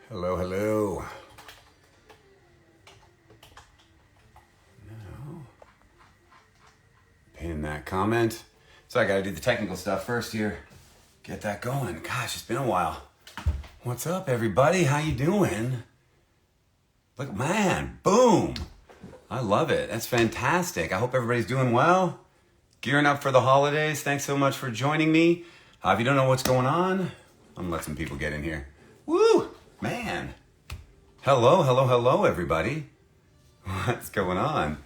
Hello, hello. Now, pin that comment. So I gotta do the technical stuff first here. Get that going. Gosh, it's been a while. What's up, everybody? How you doing? Look, man, boom. I love it. That's fantastic. I hope everybody's doing well. Gearing up for the holidays. Thanks so much for joining me. If you don't know what's going on, I'm gonna let some people get in here. Woo, man. Hello, hello, hello, everybody. What's going on?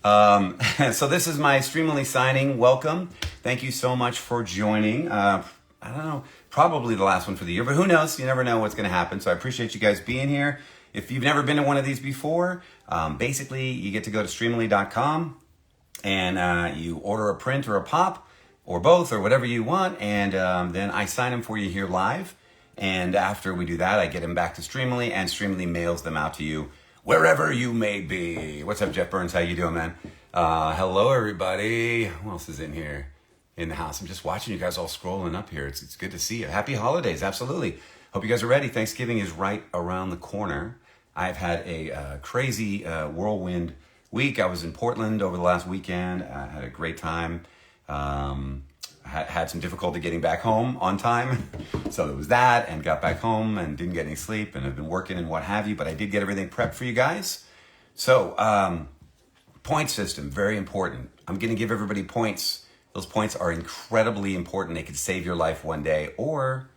So this is my Streamily signing. Welcome. Thank you so much for joining. I don't know, probably the last one for the year, but who knows? You never know what's going to happen. So I appreciate you guys being here. If you've never been to one of these before, basically you get to go to streamily.com and you order a print or a pop or both or whatever you want. And then I sign them for you here live. And after we do that, I get them back to Streamily, and Streamily mails them out to you wherever you may be. What's up, Jeff Burns? How you doing, man? Hello, everybody. Who else is in here in the house? I'm just watching you guys all scrolling up here. It's good to see you. Happy holidays, absolutely. Hope you guys are ready. Thanksgiving is right around the corner. I've had a crazy whirlwind week. I was in Portland over the last weekend. I had a great time. Had some difficulty getting back home on time. So there was that, and got back home and didn't get any sleep, and I've been working and what have you, but I did get everything prepped for you guys. So, point system, very important. I'm going to give everybody points. Those points are incredibly important. They could save your life one day, or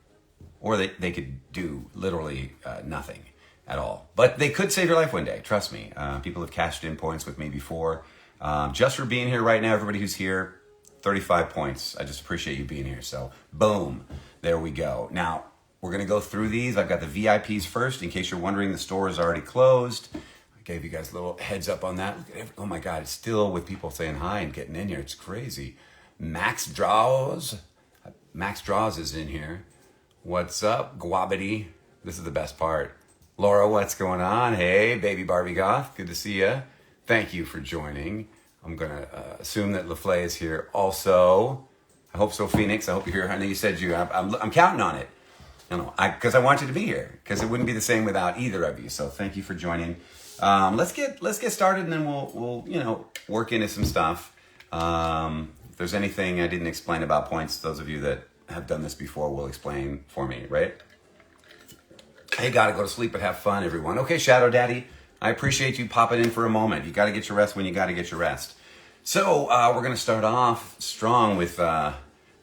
they could do literally nothing at all. But they could save your life one day, trust me. People have cashed in points with me before. Just for being here right now, everybody who's here, 35 points. I just appreciate you being here. So, boom, there we go. Now, we're going to go through these. I've got the VIPs first. In case you're wondering, the store is already closed. I gave you guys a little heads up on that. Look at oh my God, it's still with people saying hi and getting in here. It's crazy. Max Draws is in here. What's up, Guabity? This is the best part. Laura, what's going on? Hey, baby Barbie Goth, good to see you. Thank you for joining. I'm going to assume that LaFleur is here also. I hope so, Phoenix. I hope you're here. I know you said you. I'm counting on it. Because I want you to be here. Because it wouldn't be the same without either of you. So thank you for joining. Let's get started, and then we'll work into some stuff. If there's anything I didn't explain about points, those of you that have done this before will explain for me, right? Hey, gotta go to sleep but have fun, everyone. Okay, Shadow Daddy. I appreciate you popping in for a moment. You got to get your rest when you got to get your rest. So we're going to start off strong with the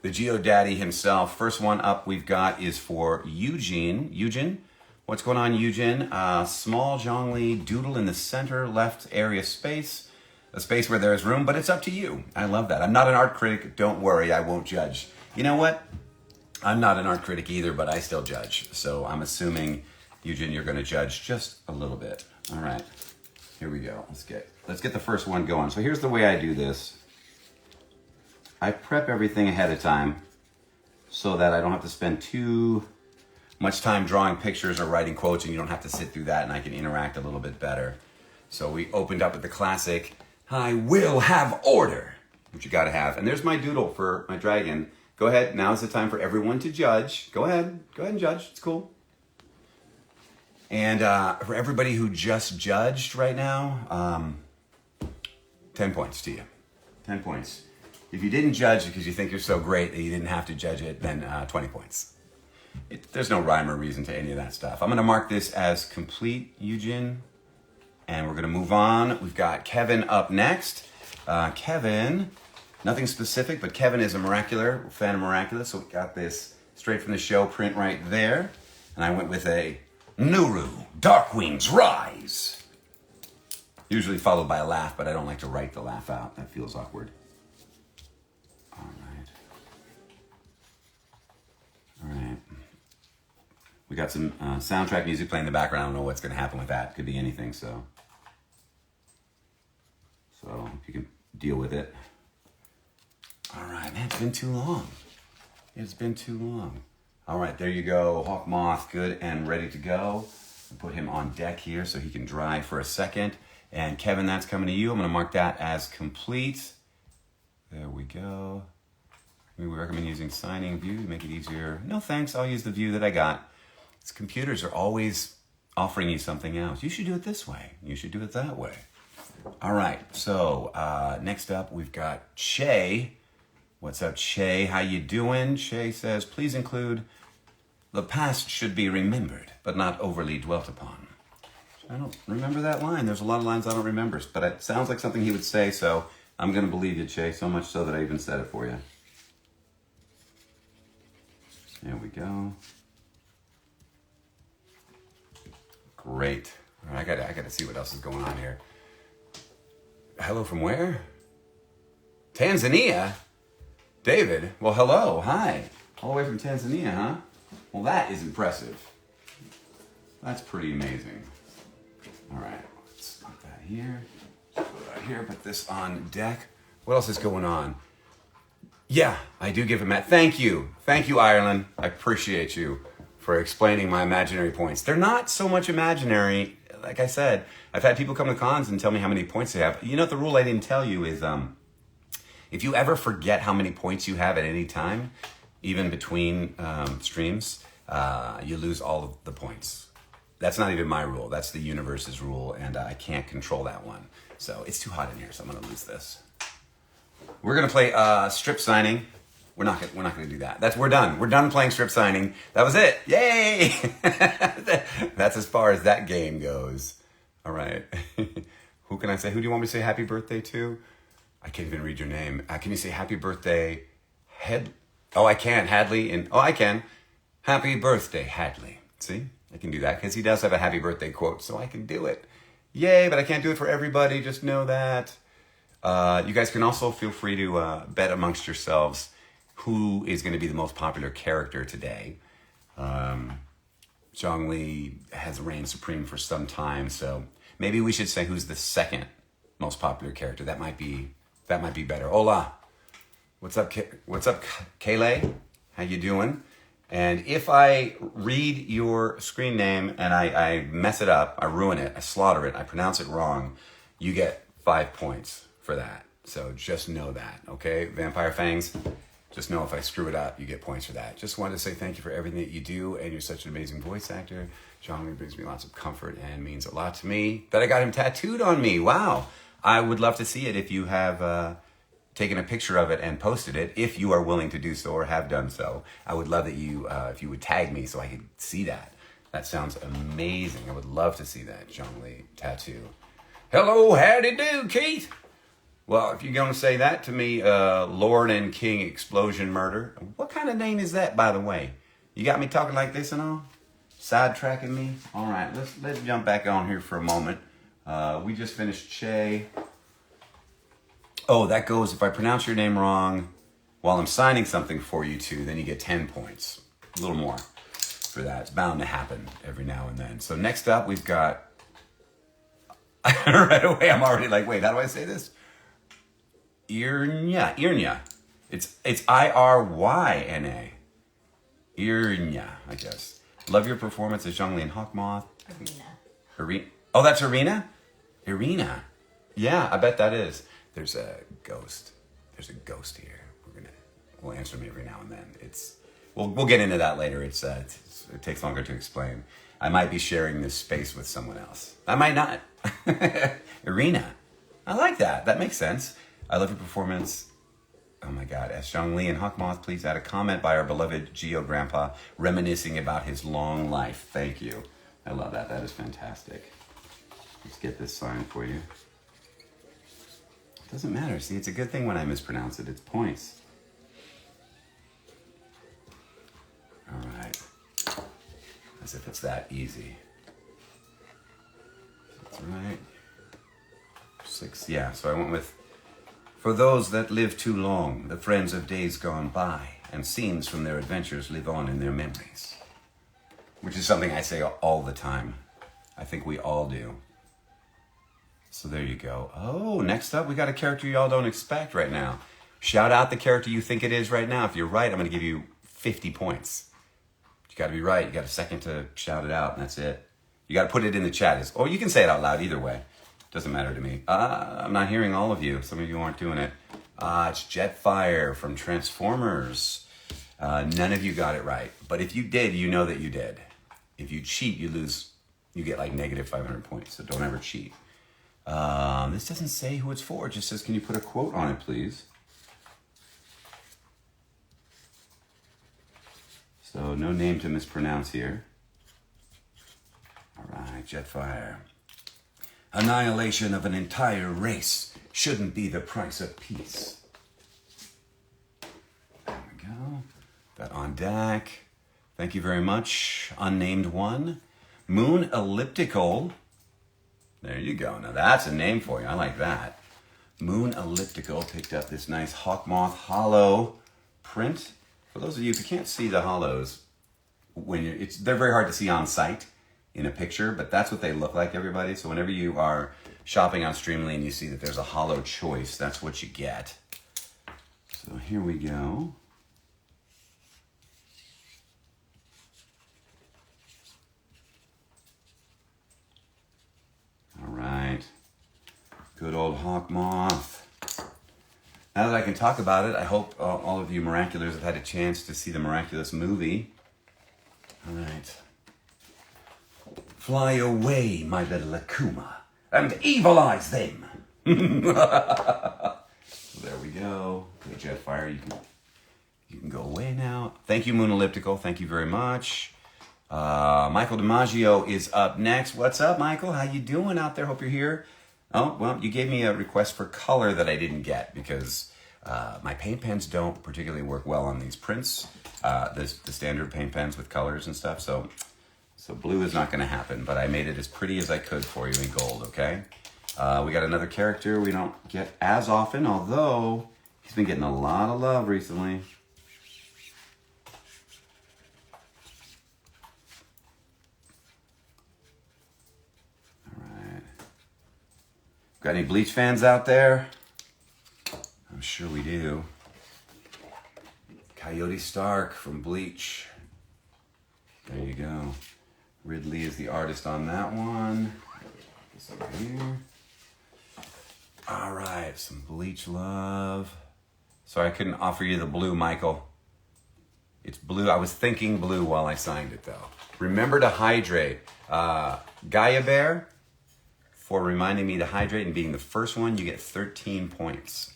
GeoDaddy himself. First one up we've got is for Eugene. Eugene, what's going on, Eugene? Small Zhongli doodle in the center left area space. A space where there's room, but it's up to you. I love that. I'm not an art critic. Don't worry, I won't judge. You know what? I'm not an art critic either, but I still judge. So I'm assuming, Eugene, you're going to judge just a little bit. All right, here we go. Let's get the first one going. So here's the way I do this. I prep everything ahead of time so that I don't have to spend too much time drawing pictures or writing quotes, and you don't have to sit through that, and I can interact a little bit better. So we opened up with the classic, I will have order, which you got to have. And there's my doodle for my dragon. Go ahead. Now's the time for everyone to judge. Go ahead and judge. It's cool. And for everybody who just judged right now, 10 points to you. 10 points. If you didn't judge because you think you're so great that you didn't have to judge it, then 20 points. There's no rhyme or reason to any of that stuff. I'm going to mark this as complete, Eugene. And we're going to move on. We've got Kevin up next. Kevin, nothing specific, but Kevin is a fan of Miraculous. So we got this straight from the show print right there. And I went with a Nuru, Darkwing's Rise. Usually followed by a laugh, but I don't like to write the laugh out. That feels awkward. All right. We got some soundtrack music playing in the background. I don't know what's going to happen with that. Could be anything, so if you can deal with it. All right, man, it's been too long. All right, there you go. Hawk Moth, good and ready to go. I'll put him on deck here so he can dry for a second. And Kevin, that's coming to you. I'm going to mark that as complete. There we go. We recommend using signing view to make it easier. No thanks, I'll use the view that I got. These computers are always offering you something else. You should do it this way. You should do it that way. All right, so next up we've got Shay. What's up, Shay? How you doing? Shay says, please include, the past should be remembered, but not overly dwelt upon. I don't remember that line. There's a lot of lines I don't remember, but it sounds like something he would say, so I'm going to believe you, Shay, so much so that I even said it for you. There we go. Great. All right, I gotta see what else is going on here. Hello from where? Tanzania? David? Well, hello. Hi. All the way from Tanzania, huh? Well, that is impressive. That's pretty amazing. All right, let's put that here. Let's put that here. Put this on deck. What else is going on? Yeah, I do give him that. Thank you. Thank you, Ireland. I appreciate you for explaining my imaginary points. They're not so much imaginary. Like I said, I've had people come to cons and tell me how many points they have. You know, the rule I didn't tell you is if you ever forget how many points you have at any time, even between streams, you lose all of the points. That's not even my rule. That's the universe's rule, and I can't control that one. So it's too hot in here, so I'm gonna lose this. We're gonna play strip signing. We're not gonna do that. We're done. We're done playing strip signing. That was it. Yay! That's as far as that game goes. All right. Who can I say? Who do you want me to say happy birthday to? I can't even read your name. Can you say happy birthday, Oh, I can. Hadley. I can. Happy birthday, Hadley. See? I can do that because he does have a happy birthday quote, so I can do it. Yay, but I can't do it for everybody. Just know that. You guys can also feel free to bet amongst yourselves who is going to be the most popular character today. Zhongli has reigned supreme for some time, so maybe we should say who's the second most popular character. That might be better. Hola. What's up, Kaylee? How you doing? And if I read your screen name and I mess it up, I ruin it, I slaughter it, I pronounce it wrong, you get 5 points for that. So just know that, okay? Vampire Fangs, just know if I screw it up, you get points for that. Just wanted to say thank you for everything that you do, and you're such an amazing voice actor. Zhongli brings me lots of comfort and means a lot to me. That I got him tattooed on me, wow. I would love to see it if you have taken a picture of it and posted it, if you are willing to do so or have done so. I would love that you, if you would tag me so I could see that. That sounds amazing. I would love to see that Zhongli tattoo. Hello, howdy do, Keith. Well, if you're going to say that to me, Lord and King Explosion Murder. What kind of name is that, by the way? You got me talking like this and all? Sidetracking me? All right, let's jump back on here for a moment. We just finished Che. Oh, that goes, if I pronounce your name wrong while I'm signing something for you too, then you get 10 points. A little more for that. It's bound to happen every now and then. So next up, we've got, right away, I'm already like, wait, how do I say this? Irnya. It's IrYna. Irnya, I guess. Love your performance as Zhongli and Hawkmoth. Arena. Oh, that's Arena? Irina. Yeah, I bet that is. There's a ghost. There's a ghost here. We'll answer me every now and then. We'll get into that later. It takes longer to explain. I might be sharing this space with someone else. I might not. Irina. I like that. That makes sense. I love your performance. Oh my God. As Zhongli and Hawkmoth, please add a comment by our beloved Geo Grandpa reminiscing about his long life. Thank you. I love that. That is fantastic. Let's get this signed for you. It doesn't matter. See, it's a good thing when I mispronounce it. It's points. All right. As if it's that easy. That's right. 6. Yeah, so I went with, for those that live too long, the friends of days gone by, and scenes from their adventures live on in their memories. Which is something I say all the time. I think we all do. So there you go. Oh, next up, we got a character y'all don't expect right now. Shout out the character you think it is right now. If you're right, I'm going to give you 50 points. You got to be right. You got a second to shout it out, and that's it. You got to put it in the chat. Or you can say it out loud either way. Doesn't matter to me. I'm not hearing all of you. Some of you aren't doing it. It's Jetfire from Transformers. None of you got it right. But if you did, you know that you did. If you cheat, you lose you get like negative 500 points, so don't ever cheat. This doesn't say who it's for. It just says, can you put a quote on it, please? So no name to mispronounce here. All right, Jetfire. Annihilation of an entire race shouldn't be the price of peace. There we go. That on deck. Thank you very much. Unnamed one. Moon Elliptical. There you go. Now that's a name for you. I like that. Moon Elliptical picked up this nice Hawkmoth hollow print. For those of you who can't see the hollows, they're very hard to see on site in a picture, but that's what they look like, everybody. So whenever you are shopping on Streamily and you see that there's a hollow choice, that's what you get. So here we go. All right. Good old Hawkmoth. Now that I can talk about it, I hope all of you Miraculous have had a chance to see the Miraculous movie. All right. Fly away, my little Akuma, and evilize them. So there we go. Good Jetfire, you can go away now. Thank you, Moon Elliptical. Thank you very much. Michael DiMaggio is up next. What's up, Michael? How you doing out there? Hope you're here. Oh, well, you gave me a request for color that I didn't get because my paint pens don't particularly work well on these prints, the standard paint pens with colors and stuff. So blue is not going to happen, but I made it as pretty as I could for you in gold, okay? We got another character we don't get as often, although he's been getting a lot of love recently. Got any Bleach fans out there? I'm sure we do. Coyote Stark from Bleach. There you go. Ridley is the artist on that one. This over here. All right, some Bleach love. Sorry, I couldn't offer you the blue, Michael. It's blue. I was thinking blue while I signed it, though. Remember to hydrate. Gaia Bear, for reminding me to hydrate and being the first one, you get 13 points.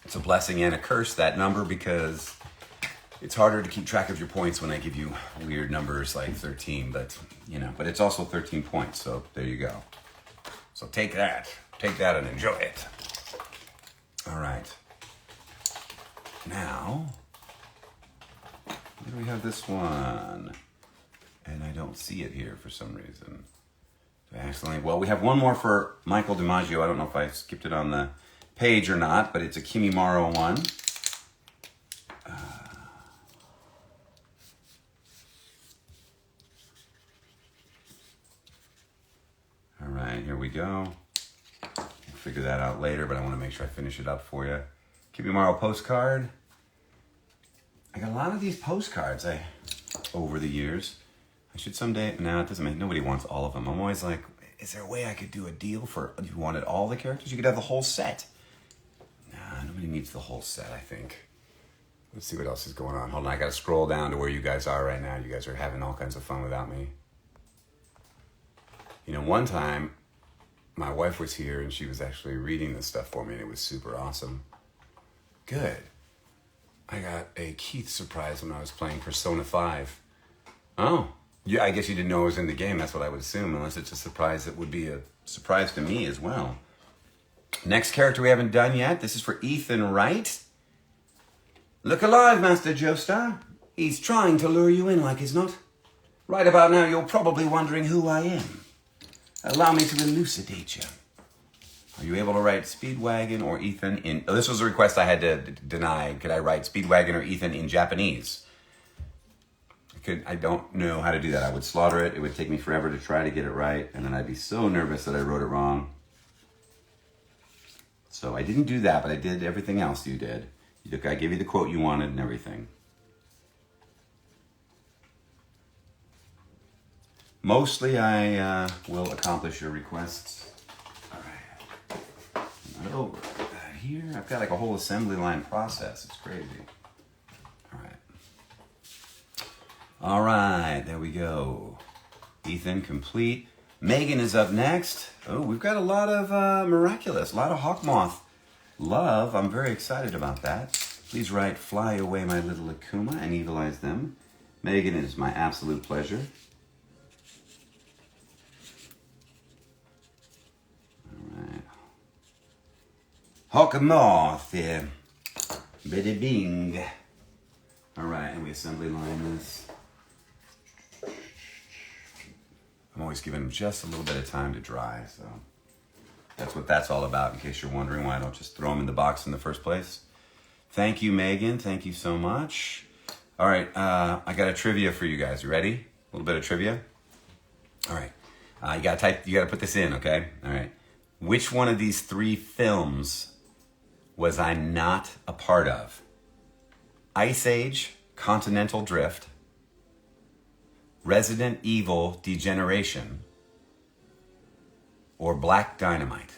It's a blessing and a curse, that number, because it's harder to keep track of your points when I give you weird numbers like 13, but it's also 13 points, so there you go. So take that and enjoy it. All right. Now, where do we have this one? And I don't see it here for some reason. Well, we have one more for Michael DiMaggio. I don't know if I skipped it on the page or not, but it's a Kimimaro one. All right, here we go. We'll figure that out later, but I want to make sure I finish it up for you. Kimimaro postcard. I got a lot of these postcards over the years. I should someday, no, it doesn't make, nobody wants all of them. I'm always like, is there a way I could do a deal for, if you wanted all the characters, you could have the whole set. Nah, nobody needs the whole set, I think. Let's see what else is going on. Hold on, I gotta scroll down to where you guys are right now. You guys are having all kinds of fun without me. One time, my wife was here and she was actually reading this stuff for me and it was super awesome. Good. I got a Keith surprise when I was playing Persona 5. Oh. Yeah, I guess you didn't know it was in the game. That's what I would assume, unless it's a surprise that would be a surprise to me as well. Next character we haven't done yet. This is for Ethan Wright. Look alive, Master Joestar. He's trying to lure you in like he's not. Right about now, you're probably wondering who I am. Allow me to elucidate you. Are you able to write Speedwagon or Ethan in... Oh, this was a request I had to deny. Could I write Speedwagon or Ethan in Japanese? I don't know how to do that. I would slaughter it. It would take me forever to try to get it right. And then I'd be so nervous that I wrote it wrong. So I didn't do that, but I did everything else you did. I gave you the quote you wanted and everything. Mostly I will accomplish your requests. All right. Not over. Here, I've got like a whole assembly line process. It's crazy. All right. All right, there we go. Ethan, complete. Megan is up next. Oh, we've got a lot of miraculous, a lot of Hawkmoth love. I'm very excited about that. Please write, fly away my little Akuma and evilize them. Megan, it is my absolute pleasure. All right. Hawkmoth, yeah. Biddy bing. All right, and we assembly line this. I'm always giving them just a little bit of time to dry, so that's what that's all about, in case you're wondering why I don't just throw them in the box in the first place. Thank you, Megan. Thank you so much. All right, I got a trivia for you guys. You ready? A little bit of trivia? All right. You gotta put this in, okay? All right. Which one of these 3 films was I not a part of? Ice Age, Continental Drift, Resident Evil Degeneration, or Black Dynamite?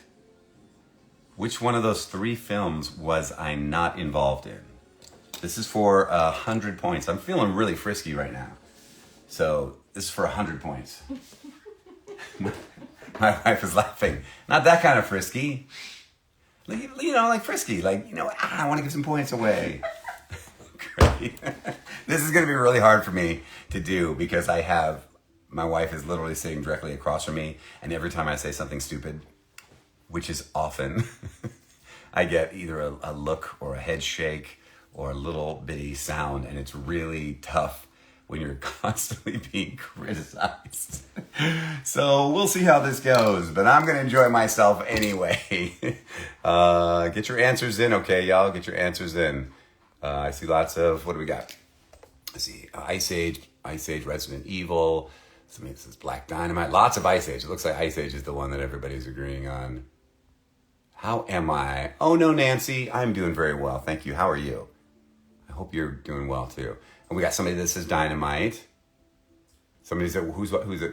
Which one of those 3 films was I not involved in? This is for 100 points. I'm feeling really frisky right now. So this is for 100 points. My wife is laughing. Not that kind of frisky. You know, like frisky. Like, you know, I want to give some points away. Great. This is going to be really hard for me to do because my wife is literally sitting directly across from me, and every time I say something stupid, which is often, I get either a look or a head shake or a little bitty sound, and it's really tough when you're constantly being criticized. So we'll see how this goes, but I'm going to enjoy myself anyway. Get your answers in, okay, y'all? Get your answers in. I see lots of, what do we got? Let's see, Ice Age, Resident Evil. Somebody says Black Dynamite. Lots of Ice Age. It looks like Ice Age is the one that everybody's agreeing on. How am I? Oh no, Nancy, I'm doing very well. Thank you. How are you? I hope you're doing well too. And we got somebody that says Dynamite. Somebody said,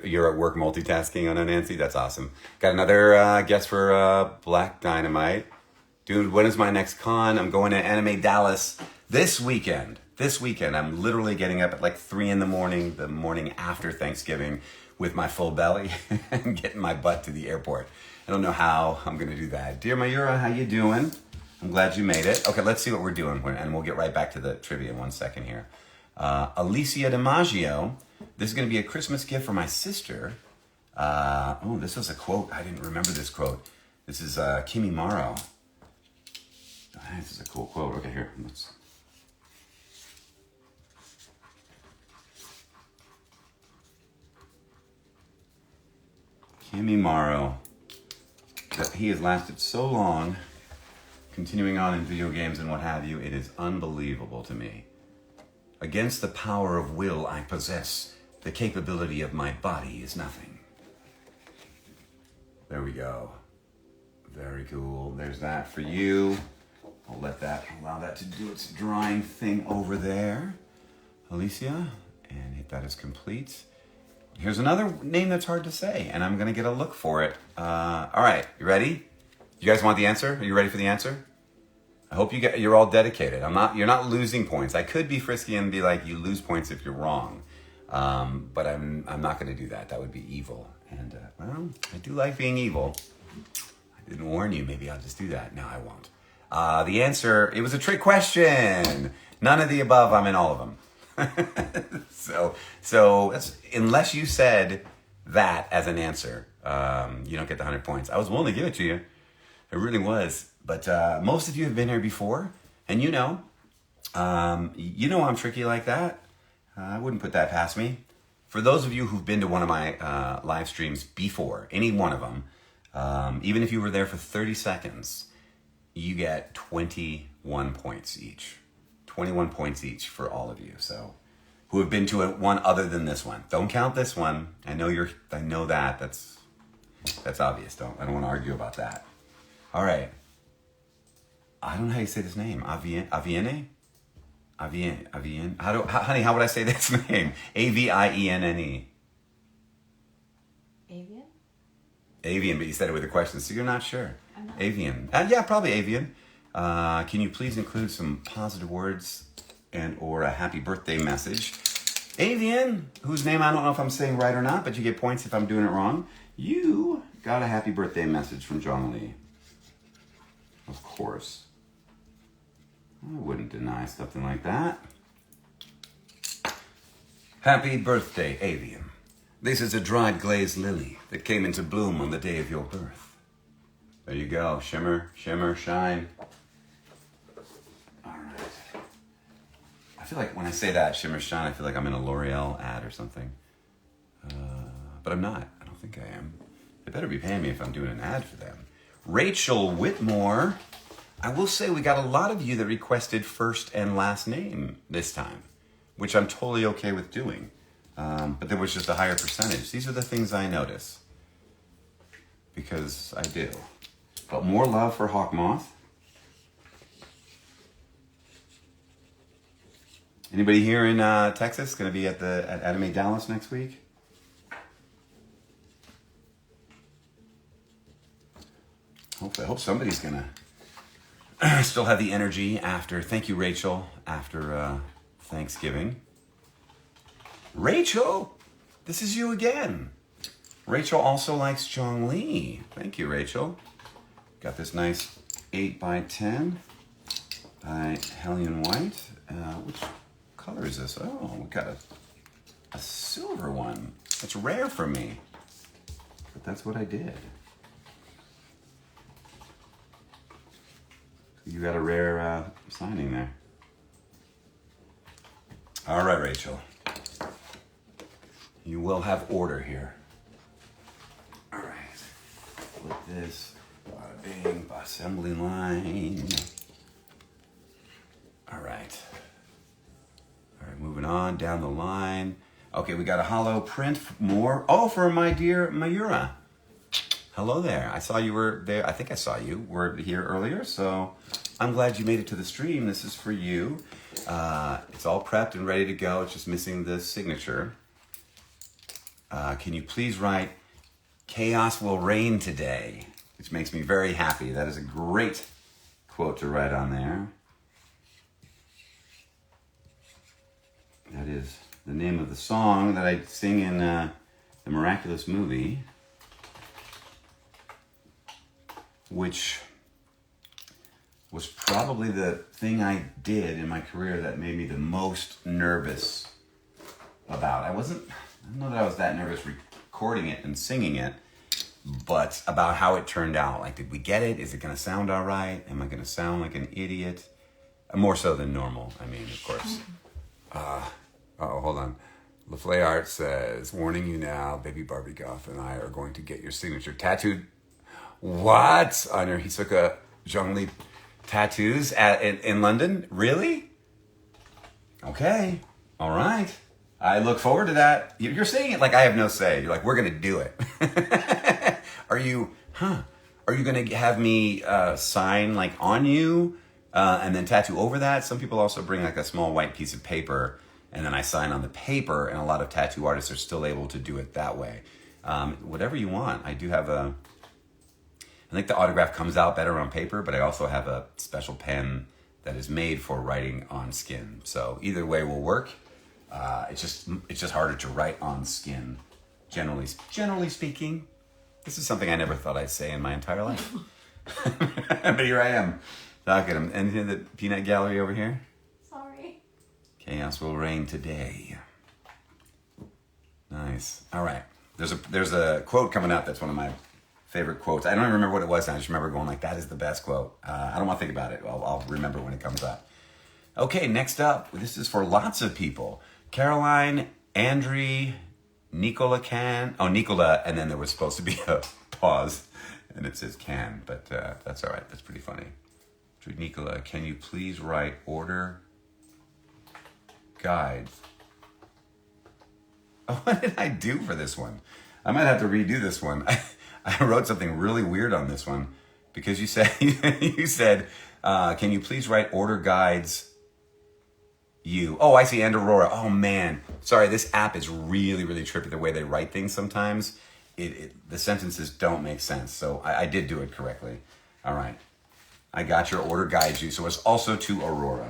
you're at work multitasking on a Nancy? That's awesome. Got another guess for Black Dynamite. Dude, when is my next con? I'm going to Anime Dallas this weekend. I'm literally getting up at like 3 in the morning after Thanksgiving with my full belly and getting my butt to the airport. I don't know how I'm going to do that. Dear Mayura, how you doing? I'm glad you made it. Okay, let's see what we're doing, and we'll get right back to the trivia in 1 second here. Alicia DiMaggio, this is going to be a Christmas gift for my sister. This was a quote. I didn't remember this quote. This is Kimi Maro. This is a cool quote. Okay, here. Kimi Maro. That he has lasted so long, continuing on in video games and what have you, it is unbelievable to me. Against the power of will I possess, the capability of my body is nothing. There we go. Very cool. There's that for you. I'll allow that to do its drawing thing over there, Alicia, and hit that as complete. Here's another name that's hard to say, and I'm gonna get a look for it. All right, you ready? You guys want the answer? Are you ready for the answer? I hope you're all dedicated. You're not losing points. I could be frisky and be like, you lose points if you're wrong, but I'm not gonna do that. That would be evil, and well, I do like being evil. I didn't warn you. Maybe I'll just do that. No, I won't. The answer, it was a trick question. None of the above, I'm in all of them. So that's, unless you said that as an answer, you don't get the 100 points. I was willing to give it to you. It really was. But most of you have been here before, and you know I'm tricky like that. I wouldn't put that past me. For those of you who've been to one of my live streams before, any one of them, even if you were there for 30 seconds, you get 21 points each. 21 points each for all of you. So, who have been to one other than this one? Don't count this one. I know that. That's obvious. I don't want to argue about that. All right. I don't know how you say this name. Avienne? Honey, how would I say this name? Avienne. Avian? Avian, but you said it with a question, so you're not sure. I'm not. Avian. Yeah, probably Avian. Can you please include some positive words and or a happy birthday message Avian, whose name I don't know if I'm saying right or not, but you get points if I'm doing it wrong. You got a happy birthday message from John Lee. Of course. I wouldn't deny something like that. Happy birthday, Avian. This is a dried glazed lily that came into bloom on the day of your birth. There you go. Shimmer, shimmer, shine. All right. I feel like when I say that, shimmer, shine, I feel like I'm in a L'Oreal ad or something. But I'm not. I don't think I am. They better be paying me if I'm doing an ad for them. Rachel Whitmore. I will say we got a lot of you that requested first and last name this time, which I'm totally okay with doing. But there was just a higher percentage. These are the things I notice. Because I do. But more love for Hawk Moth. Anybody here in Texas going to be at Anime Dallas next week? I hope somebody's going to still have the energy after. Thank you, Rachel, after Thanksgiving. Rachel, this is you again. Rachel also likes Zhong Li. Thank you, Rachel. Got this nice 8x10 by Hellion White. Which color is this? Oh, we got a silver one. It's rare for me, but that's what I did. You got a rare signing there. All right, Rachel. You will have order here. All right. Flip this. Bada bing. Assembly line. All right. All right, moving on down the line. Okay, we got a hollow print. More. Oh, for my dear Mayura. Hello there. I saw you were there. I think I saw you were here earlier, so I'm glad you made it to the stream. This is for you. It's all prepped and ready to go. It's just missing the signature. Can you please write, "Chaos will reign today," which makes me very happy. That is a great quote to write on there. That is the name of the song that I sing in the Miraculous movie, which was probably the thing I did in my career that made me the most nervous about. I don't know that I was that nervous recording it and singing it, but about how it turned out. Like, did we get it? Is it going to sound all right? Am I going to sound like an idiot? More so than normal, I mean, of course. Hold on. LaFlay Art says, "Warning you now, baby Barbie Goth and I are going to get your signature tattooed." What? On her Hisoka Zhongli tattoos in London? Really? Okay. All right. I look forward to that. You're saying it like I have no say. You're like, we're going to do it. Are you going to have me sign like on you and then tattoo over that? Some people also bring like a small white piece of paper and then I sign on the paper, and a lot of tattoo artists are still able to do it that way. Whatever you want. I do have I think the autograph comes out better on paper, but I also have a special pen that is made for writing on skin. So either way will work. It's just harder to write on skin, generally speaking. This is something I never thought I'd say in my entire life. But here I am. Look at him. And in the peanut gallery over here. Sorry. Chaos will reign today. Nice. All right. There's a quote coming up that's one of my favorite quotes. I don't even remember what it was. I just remember going like, that is the best quote. I don't want to think about it. I'll remember when it comes up. Okay, next up. This is for lots of people. Caroline, Andre, Nicola Can. Oh, Nicola, and then there was supposed to be a pause, and it says can, but that's all right. That's pretty funny. Nicola, can you please write order guides? Oh, what did I do for this one? I might have to redo this one. I wrote something really weird on this one because you said, can you please write order guides you? Oh, I see, and Aurora. Oh man, sorry, this app is really, really trippy the way they write things sometimes. The sentences don't make sense, so I did do it correctly. All right, I got your order guides you, so it's also to Aurora.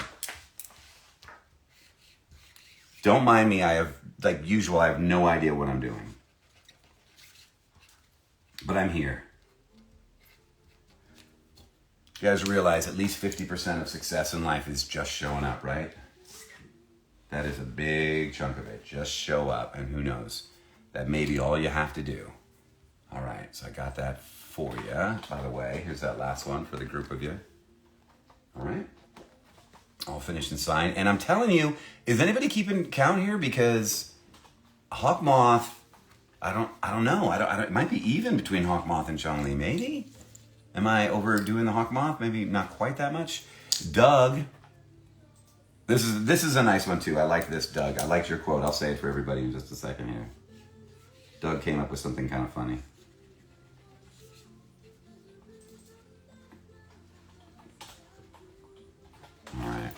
Don't mind me. I have, like usual, I have no idea what I'm doing. But I'm here. You guys realize at least 50% of success in life is just showing up, right? That is a big chunk of it. Just show up, and who knows? That may be all you have to do. All right, so I got that for you. By the way, here's that last one for the group of you. All right. All finished and signed. And I'm telling you, is anybody keeping count here? Because Hawkmoth, I don't know. It might be even between Hawkmoth and Zhongli, maybe? Am I overdoing the Hawkmoth? Maybe not quite that much. Doug. This is a nice one too. I like this, Doug. I liked your quote. I'll say it for everybody in just a second here. Doug came up with something kind of funny. All right.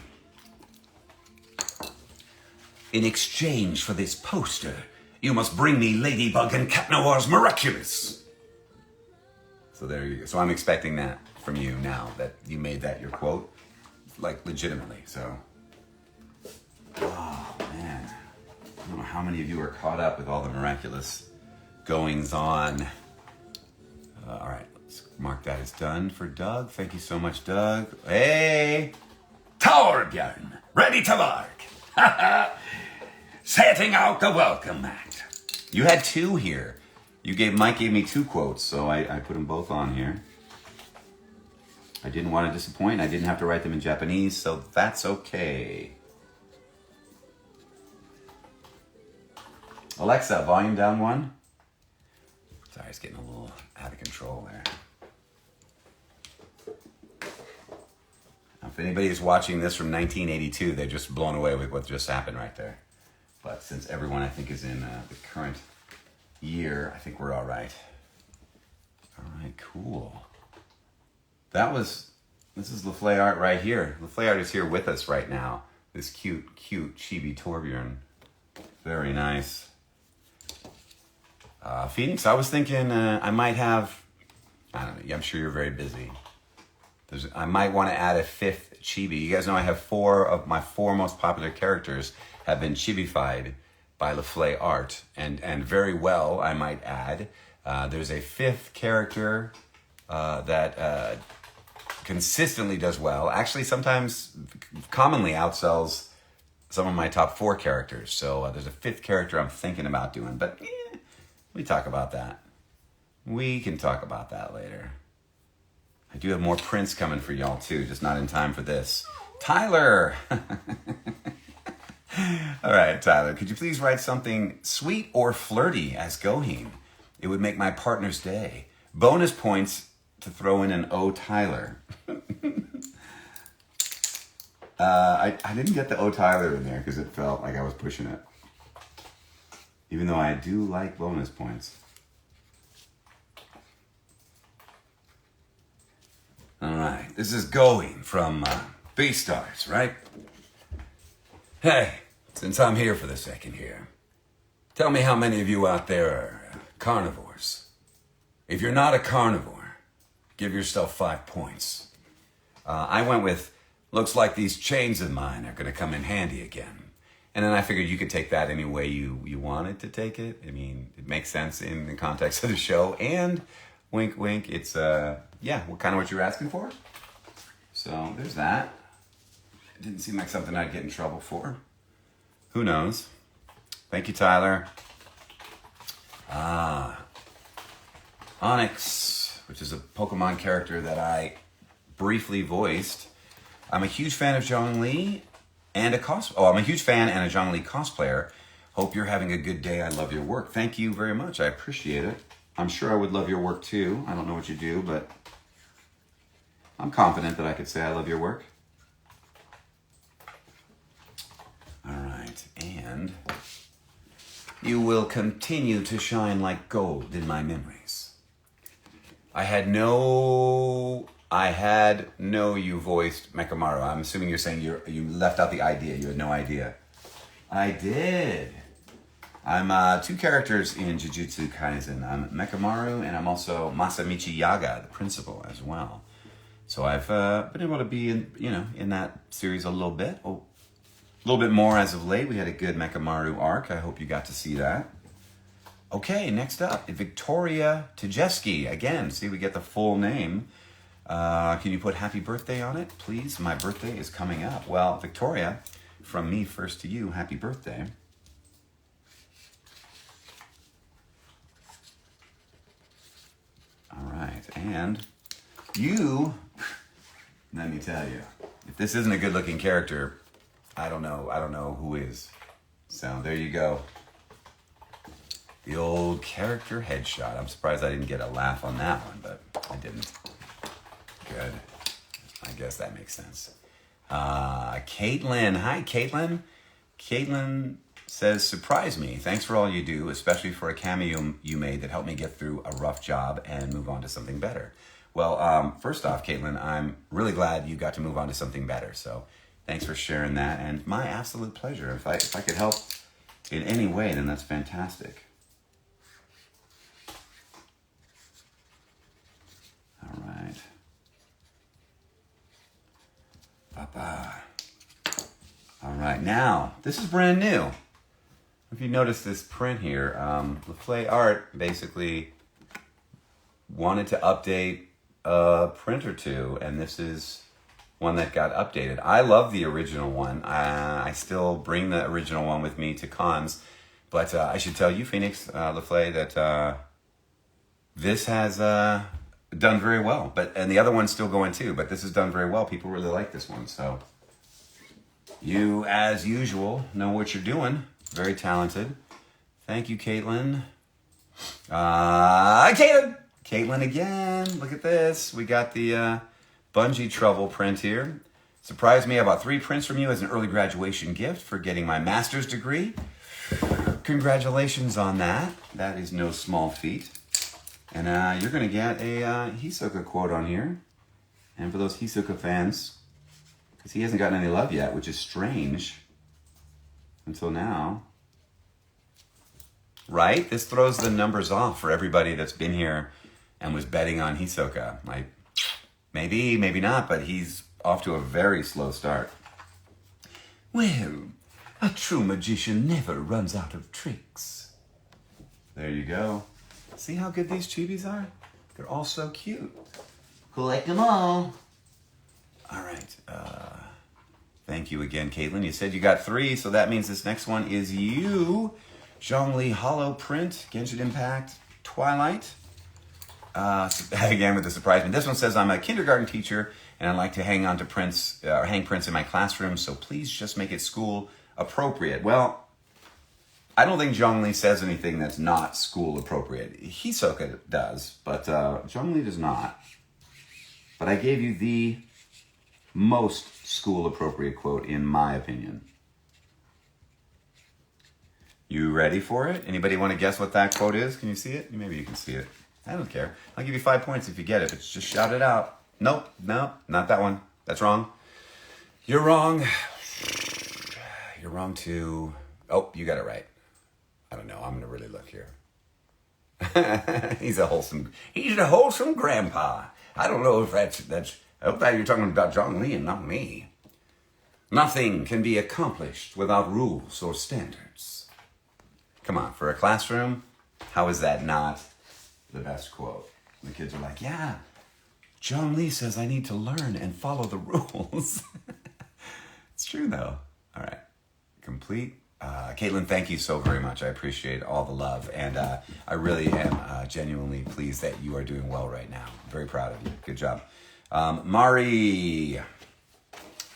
In exchange for this poster, you must bring me Ladybug and Cat Noir's Miraculous. So there you go. So I'm expecting that from you now that you made that your quote, like legitimately. So, oh man, I don't know how many of you are caught up with all the miraculous goings on. All right, let's mark that as done for Doug. Thank you so much, Doug. Hey, Torbjörn, ready to mark. Setting out the welcome mat. You had two here. Mike gave me two quotes, so I put them both on here. I didn't want to disappoint. I didn't have to write them in Japanese, so that's okay. Alexa, volume down 1. Sorry, it's getting a little out of control there. Now, if anybody is watching this from 1982, they're just blown away with what just happened right there. But since everyone, I think, is in the current year, I think we're all right. All right, cool. This is LaFlay Art right here. LaFlay Art is here with us right now. This cute chibi Torbjörn. Very nice. Phoenix, I was thinking I might have, I don't know, I'm sure you're very busy. I might want to add a 5th chibi. You guys know I have 4 of my 4 most popular characters have been chibified by LaFlay Art, and very well, I might add. There's a 5th character that consistently does well. Actually, sometimes commonly outsells some of my top 4 characters. So there's a 5th character I'm thinking about doing, but we talk about that. We can talk about that later. I do have more prints coming for y'all too, just not in time for this. Tyler! All right, Tyler, could you please write something sweet or flirty as Goheen? It would make my partner's day. Bonus points to throw in an O Tyler. I didn't get the O Tyler in there because it felt like I was pushing it. Even though I do like bonus points. All right, this is Goheen from Beastars, right? Hey, since I'm here for the second here, tell me how many of you out there are carnivores. If you're not a carnivore, give yourself 5 points. I went with, looks like these chains of mine are going to come in handy again. And then I figured you could take that any way you wanted to take it. I mean, it makes sense in the context of the show. And wink, wink, it's, what you were asking for. So there's that. It didn't seem like something I'd get in trouble for. Who knows? Thank you, Tyler. Onyx, which is a Pokemon character that I briefly voiced. I'm a huge fan of Zhongli and I'm a huge fan and a Zhongli cosplayer. Hope you're having a good day. I love your work. Thank you very much. I appreciate it. I'm sure I would love your work too. I don't know what you do, but I'm confident that I could say I love your work. All right, and you will continue to shine like gold in my memories. I had no you voiced Mekamaru. I'm assuming you're saying you left out the idea. You had no idea. I did. I'm 2 characters in Jujutsu Kaisen. I'm Mekamaru, and I'm also Masamichi Yaga, the principal, as well. So I've been able to be in that series a little bit. Oh, A little bit more as of late. We had a good Mechamaru arc. I hope you got to see that. Okay, next up, Victoria Tajeski. Again, see, we get the full name. Can you put happy birthday on it, please? My birthday is coming up. Well, Victoria, from me first to you, happy birthday. All right, and you, let me tell you, if this isn't a good-looking character, I don't know who is. So there you go. The old character headshot. I'm surprised I didn't get a laugh on that one, but I didn't. Good. I guess that makes sense. Caitlin. Hi, Caitlin. Caitlin says, surprise me. Thanks for all you do, especially for a cameo you made that helped me get through a rough job and move on to something better. Well, first off, Caitlin, I'm really glad you got to move on to something better. So thanks for sharing that. And my absolute pleasure. If I could help in any way, then that's fantastic. All right. Papa. All right, now, this is brand new. If you notice this print here, LaFlay Art basically wanted to update a print or two, and this is one that got updated. I love the original one. I still bring the original one with me to cons, but I should tell you, Phoenix, LaFlay, that this has done very well. And the other one's still going too, but this has done very well. People really like this one, so you, as usual, know what you're doing. Very talented. Thank you, Caitlin. Caitlin again. Look at this. We got the Bungee Trouble print here. Surprised me. I bought 3 prints from you as an early graduation gift for getting my master's degree. Congratulations on that. That is no small feat. And you're going to get a Hisoka quote on here. And for those Hisoka fans, because he hasn't gotten any love yet, which is strange. Until now. Right? This throws the numbers off for everybody that's been here and was betting on Hisoka. Like, maybe, maybe not, but he's off to a very slow start. Well, a true magician never runs out of tricks. There you go. See how good these chibis are? They're all so cute. Collect them all. All right. Thank you again, Caitlin. You said you got 3, so that means this next one is you. Zhongli Hollow Print, Genshin Impact, Twilight. Again, with the surprise. This one says, I'm a kindergarten teacher, and I like to hang on to prints, or hang prints in my classroom, so please just make it school appropriate. Well, I don't think Zhongli says anything that's not school appropriate. Hisoka does, but Zhongli does not. But I gave you the most school appropriate quote in my opinion. You ready for it? Anybody want to guess what that quote is? Can you see it? Maybe you can see it. I don't care. I'll give you 5 points if you get it, but just shout it out. Nope, no, not that one. That's wrong. You're wrong. You're wrong too. Oh, you got it right. I don't know. I'm gonna really look here. He's a wholesome grandpa. I don't know if that's. I hope that you're talking about Zhongli and not me. Nothing can be accomplished without rules or standards. Come on, for a classroom, how is that not the best quote? The kids are like, yeah, Zhongli says I need to learn and follow the rules. It's true though. All right, complete. Caitlin, thank you so very much. I appreciate all the love, and I really am genuinely pleased that you are doing well right now. I'm very proud of you. Good job. Mari.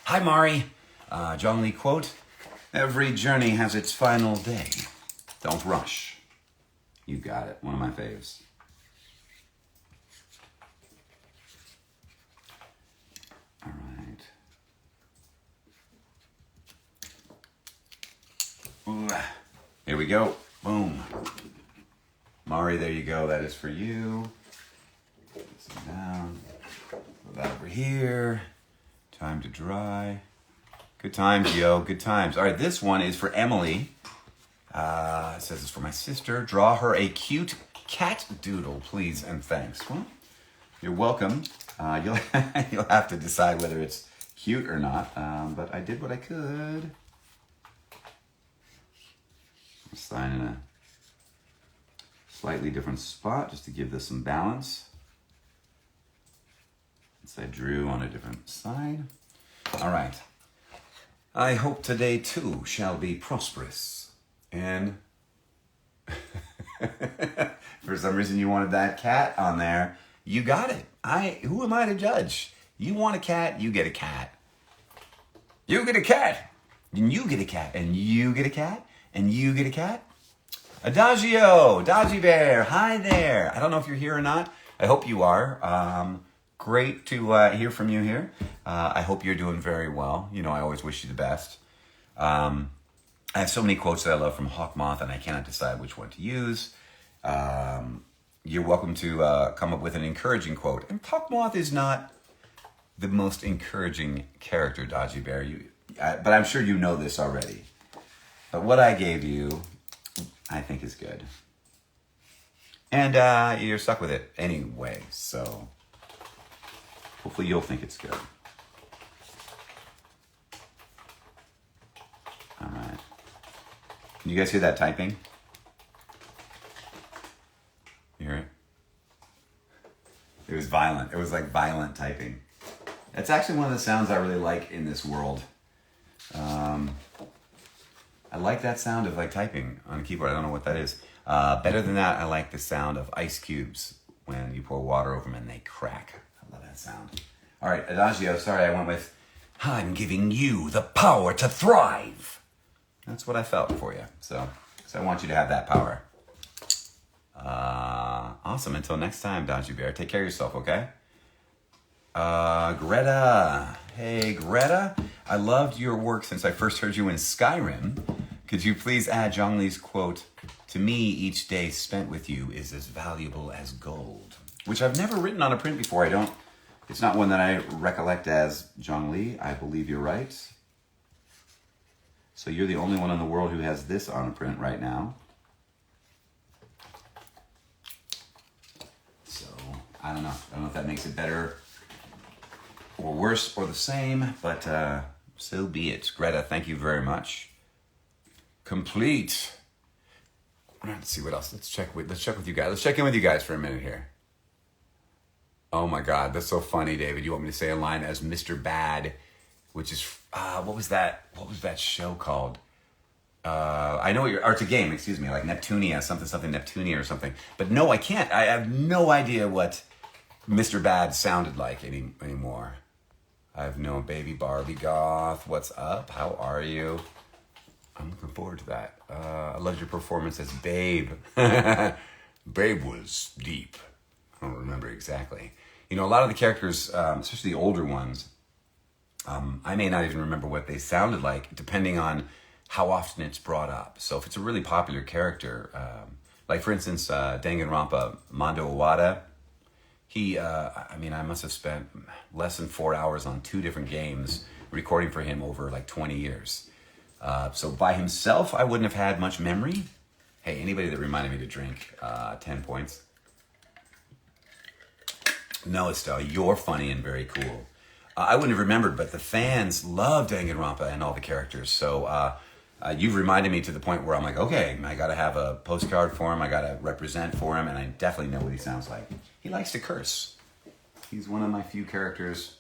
Hi, Mari. Zhongli quote, every journey has its final day. Don't rush. You got it. One of my faves. All right. Here we go. Boom. Mari, there you go. That is for you. Sit down. Put that over here. Time to dry. Good times, yo. Good times. All right, this one is for Emily. It says it's for my sister. Draw her a cute cat doodle, please, and thanks. Well, you're welcome. You'll have to decide whether it's cute or not. But I did what I could. sign in a slightly different spot just to give this some balance. Since I drew on a different side. All right. I hope today too shall be prosperous. And for some reason you wanted that cat on there. You got it. Who am I to judge? You want a cat, you get a cat. You get a cat. And you get a cat. And you get a cat. And you get a cat. Adagio, Dodgy Bear, hi there. I don't know if you're here or not. I hope you are. Great to hear from you here. I hope you're doing very well. You know, I always wish you the best. I have so many quotes that I love from Hawkmoth, and I cannot decide which one to use. You're welcome to come up with an encouraging quote. And Hawkmoth is not the most encouraging character, Dodgy Bear. But I'm sure you know this already. But what I gave you, I think is good. And you're stuck with it anyway, so hopefully you'll think it's good. All right. Can you guys hear that typing? You hear it? It was violent. It was like violent typing. It's actually one of the sounds I really like in this world. I like that sound of like typing on a keyboard. I don't know what that is. Better than that, I like the sound of ice cubes when you pour water over them and they crack. I love that sound. All right, Adagio, sorry, I went with, I'm giving you the power to thrive. That's what I felt for you. So I want you to have that power. Awesome. Until next time, Dodgy Bear. Take care of yourself, okay? Greta. Hey, Greta. I loved your work since I first heard you in Skyrim. Could you please add Zhongli's quote, to me, each day spent with you is as valuable as gold. Which I've never written on a print before. It's not one that I recollect as Zhongli. I believe you're right. So you're the only one in the world who has this on a print right now. So, I don't know. I don't know if that makes it better or worse or the same, but so be it. Greta, thank you very much. Complete. Let's see what else. Let's check with you guys. Let's check in with you guys for a minute here. Oh my God, that's so funny, David. You want me to say a line as Mr. Bad, which is what was that? What was that show called? I know or it's a game. Excuse me, like Neptunia, something Neptunia or something. But no, I can't. I have no idea what Mr. Bad sounded like anymore. I have no baby Barbie goth. What's up? How are you? I'm looking forward to that. I loved your performance as Babe. Babe was deep. I don't remember exactly. You know, a lot of the characters, especially the older ones, I may not even remember what they sounded like, depending on how often it's brought up. So if it's a really popular character, like for instance, Danganronpa, Mondo Iwata, I must have spent less than 4 hours on 2 different games recording for him over like 20 years. So by himself, I wouldn't have had much memory. Hey, anybody that reminded me to drink, 10 points. No, Estelle, you're funny and very cool. I wouldn't have remembered, but the fans love Danganronpa and all the characters. So you've reminded me to the point where I'm like, okay, I got to have a postcard for him. I got to represent for him, and I definitely know what he sounds like. He likes to curse. He's one of my few characters.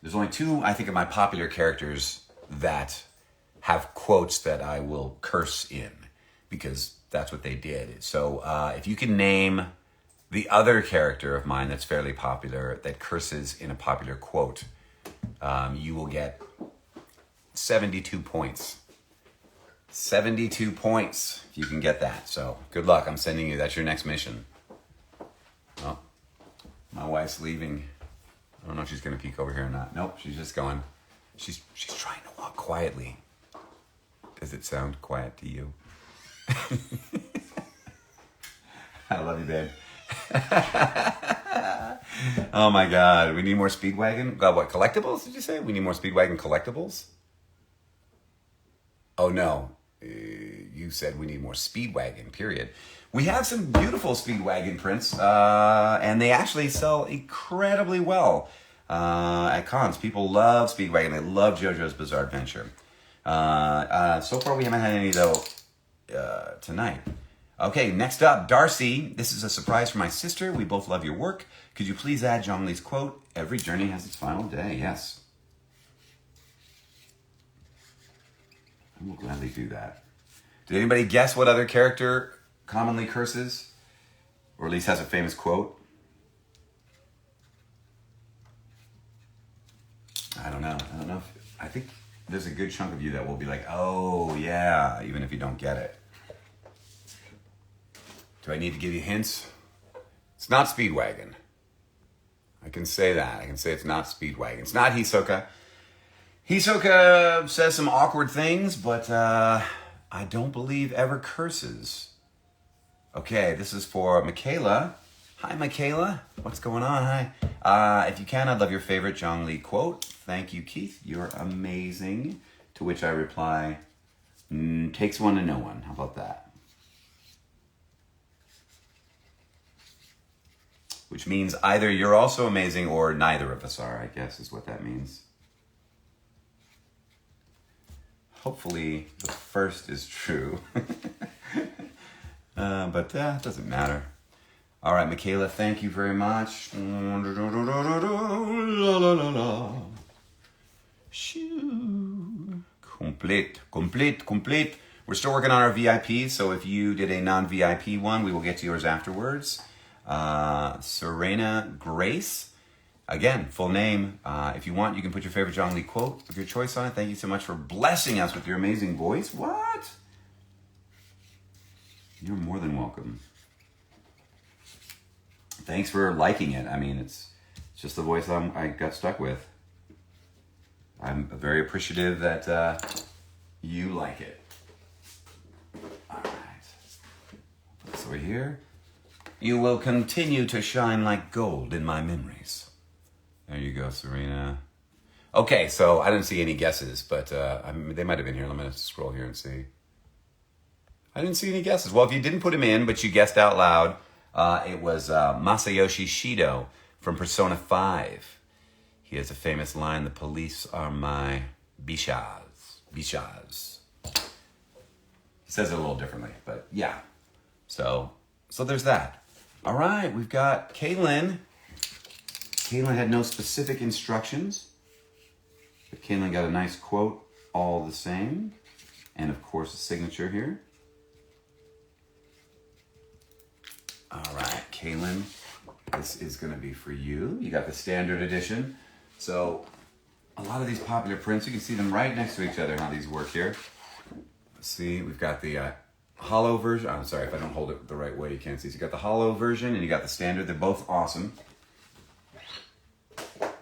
There's only 2, I think, of my popular characters that have quotes that I will curse in, because that's what they did. So if you can name the other character of mine that's fairly popular that curses in a popular quote, you will get 72 points. 72 points if you can get that. So good luck. I'm sending you. That's your next mission. Oh, my wife's leaving. I don't know if she's going to peek over here or not. Nope, she's just going. She's trying to walk quietly. Does it sound quiet to you? I love you, babe. Oh my God, we need more Speedwagon. What, collectibles, did you say? We need more Speedwagon collectibles? Oh no, you said we need more Speedwagon, period. We have some beautiful Speedwagon prints, and they actually sell incredibly well at cons. People love Speedwagon. They love JoJo's Bizarre Adventure. So far we haven't had any, though, tonight. Okay, next up, Darcy. This is a surprise for my sister. We both love your work. Could you please add Zhongli's quote, "Every journey has its final day"? Yes. I will gladly do that. Did anybody guess what other character commonly curses? Or at least has a famous quote? I don't know. I think there's a good chunk of you that will be like, oh yeah, even if you don't get it. Do I need to give you hints? It's not Speedwagon. I can say that. I can say it's not Speedwagon. It's not Hisoka. Hisoka says some awkward things, but I don't believe ever curses. Okay, this is for Michaela. Hi, Michaela. What's going on? Hi. If you can, I'd love your favorite Zhongli quote. Thank you, Keith. You're amazing. To which I reply, takes one to know one. How about that? Which means either you're also amazing or neither of us are, I guess is what that means. Hopefully the first is true. But it doesn't matter. All right, Michaela, thank you very much. Complete. We're still working on our VIP, so if you did a non-VIP one, we will get to yours afterwards. Serena Grace. Again, full name. If you want, you can put your favorite Zhongli quote of your choice on it. Thank you so much for blessing us with your amazing voice. What? You're more than welcome. Thanks for liking it. I mean, it's just the voice I got stuck with. I'm very appreciative that you like it. All right. Put this over here. You will continue to shine like gold in my memories. There you go, Serena. Okay, so I didn't see any guesses, but they might have been here. Let me scroll here and see. I didn't see any guesses. Well, if you didn't put him in, but you guessed out loud, it was Masayoshi Shido from Persona 5. He has a famous line, "The police are my bishas." Bishas. He says it a little differently, but yeah. So there's that. All right, we've got Kaylin. Kaylin had no specific instructions, but Kaylin got a nice quote all the same. And of course, a signature here. All right, Kaylin, this is going to be for you. You got the standard edition. So a lot of these popular prints, you can see them right next to each other, how these work here. Let's see, we've got the hollow version. I'm sorry if I don't hold it the right way, you can't see. So you got the hollow version and you got the standard. They're both awesome.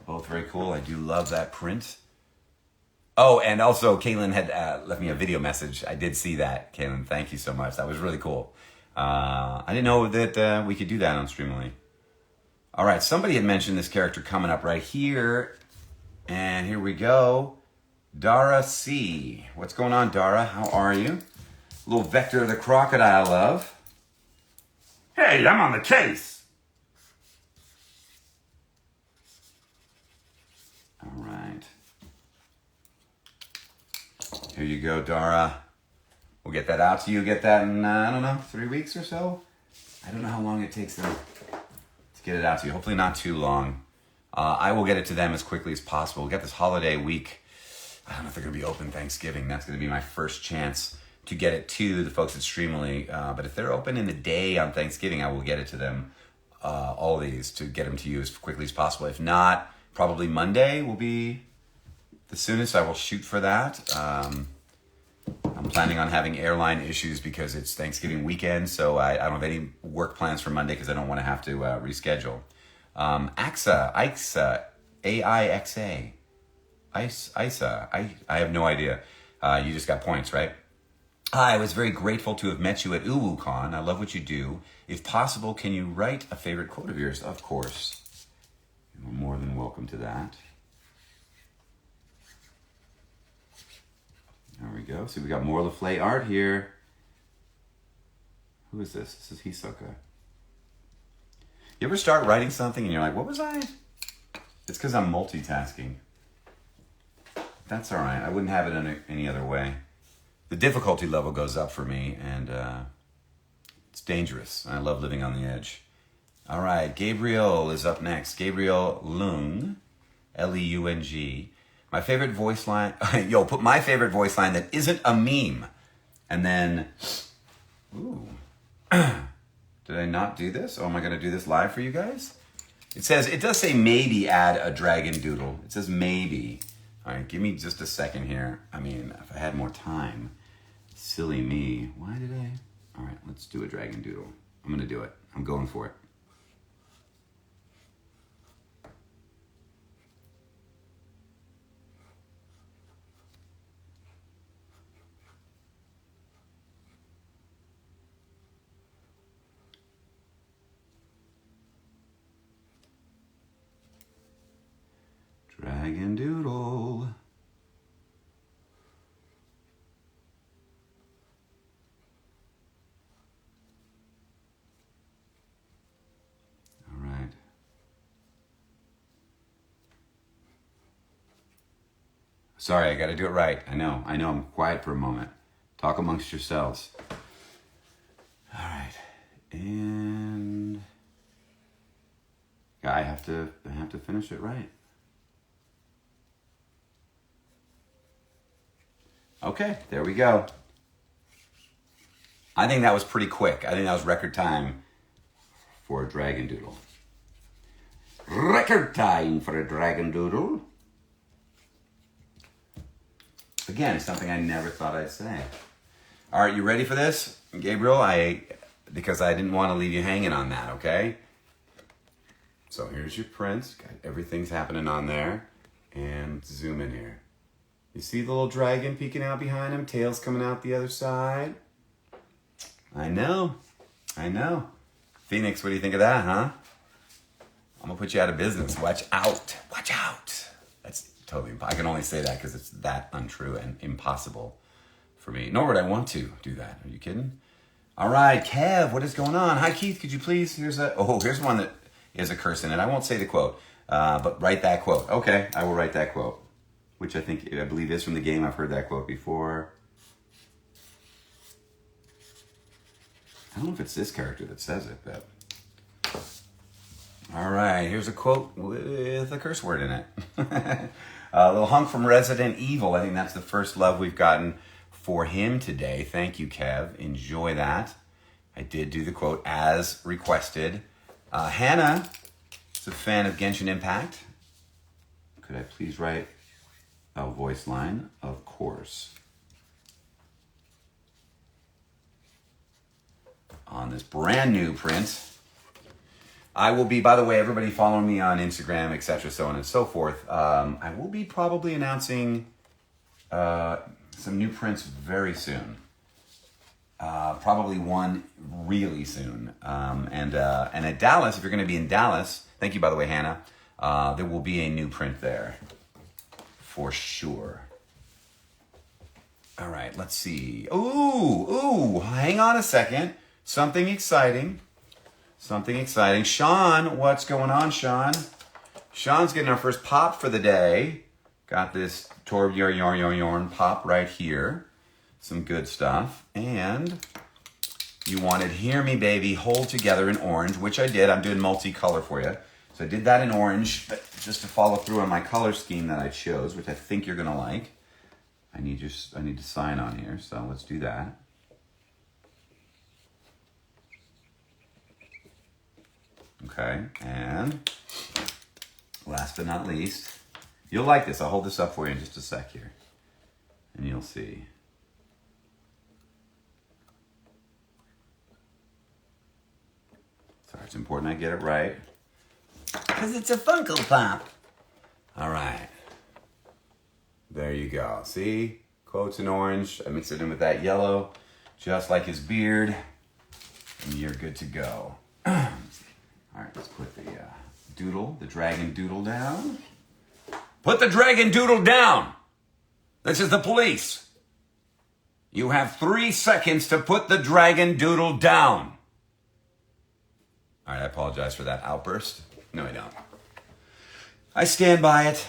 Both very cool. I do love that print. Oh, and also Kaylin had left me a video message. I did see that, Kaylin. Thank you so much. That was really cool. I didn't know that we could do that on Streamily. All right, somebody had mentioned this character coming up right here. And here we go. Dara C. What's going on, Dara? How are you? A little Vector the Crocodile love. Hey, I'm on the case. All right. Here you go, Dara. We'll get that out to you. Get that in, I don't know, 3 weeks or so? I don't know how long it takes them to get it out to you. Hopefully not too long. I will get it to them as quickly as possible. We'll get this holiday week. I don't know if they're going to be open Thanksgiving. That's going to be my first chance to get it to the folks at Streamily. But if they're open in the day on Thanksgiving, I will get it to them, all these, to get them to you as quickly as possible. If not, probably Monday will be the soonest. I will shoot for that. I'm planning on having airline issues because it's Thanksgiving weekend, so I don't have any work plans for Monday because I don't want to have to reschedule. IXA, A-I-X-A. ISA, I have no idea. You just got points, right? I was very grateful to have met you at UwuCon. I love what you do. If possible, can you write a favorite quote of yours? Of course. You're more than welcome to that. There we go. So we got more LaFlay art here. Who is this? This is Hisoka. You ever start writing something and you're like, what was I? It's because I'm multitasking. That's all right. I wouldn't have it any other way. the difficulty level goes up for me, and it's dangerous. I love living on the edge. All right, Gabriel is up next. Gabriel Leung, Leung. My favorite voice line. Yo, put my favorite voice line that isn't a meme. And then, ooh, did I not do this? Oh, am I going to do this live for you guys? It does say maybe add a dragon doodle. It says maybe. All right, give me just a second here. I mean, if I had more time. Silly me. Why did I? All right, let's do a dragon doodle. I'm going to do it. I'm going for it. Dragon doodle. All right. Sorry, I got to do it right. I know. I'm quiet for a moment. Talk amongst yourselves. All right. And I have to finish it right. Okay, there we go. I think that was pretty quick. I think that was record time for a dragon doodle. Record time for a dragon doodle. Again, something I never thought I'd say. All right, you ready for this? Gabriel, because I didn't want to leave you hanging on that, okay? So here's your print. Everything's happening on there. And zoom in here. You see the little dragon peeking out behind him? Tail's coming out the other side. I know. Phoenix, what do you think of that, huh? I'm going to put you out of business. Watch out. That's totally impossible. I can only say that because it's that untrue and impossible for me. Nor would I want to do that. Are you kidding? All right, Kev, what is going on? Hi, Keith, could you please? Here's one that is a curse in it. I won't say the quote, but write that quote. Okay, I will write that quote. Which I believe is from the game. I've heard that quote before. I don't know if it's this character that says it, but... All right, here's a quote with a curse word in it. A little hunk from Resident Evil. I think that's the first love we've gotten for him today. Thank you, Kev. Enjoy that. I did do the quote as requested. Hannah is a fan of Genshin Impact. Could I please write... a voice line, of course. On this brand new print. I will be, by the way, everybody following me on Instagram, etc., so on and so forth. I will be probably announcing some new prints very soon. Probably one really soon. And at Dallas, if you're going to be in Dallas, thank you, by the way, Hannah, there will be a new print there. For sure. All right, let's see. Ooh, hang on a second. Something exciting. Sean, what's going on, Sean? Sean's getting our first pop for the day. Got this Torb Yarn pop right here. Some good stuff. And you wanted Hear Me Baby Hold Together in orange, which I did. I'm doing multicolor for you. So I did that in orange, but just to follow through on my color scheme that I chose, which I think you're gonna like. I need to sign on here, so let's do that. Okay, and last but not least, you'll like this. I'll hold this up for you in just a sec here, and you'll see. Sorry, it's important I get it right. Because it's a Funko Pop. All right. There you go. See? Quotes in orange. I mix it in with that yellow. Just like his beard. And you're good to go. All right, let's put the the dragon doodle down. Put the dragon doodle down! This is the police. You have 3 seconds to put the dragon doodle down. All right, I apologize for that outburst. No, I don't. I stand by it.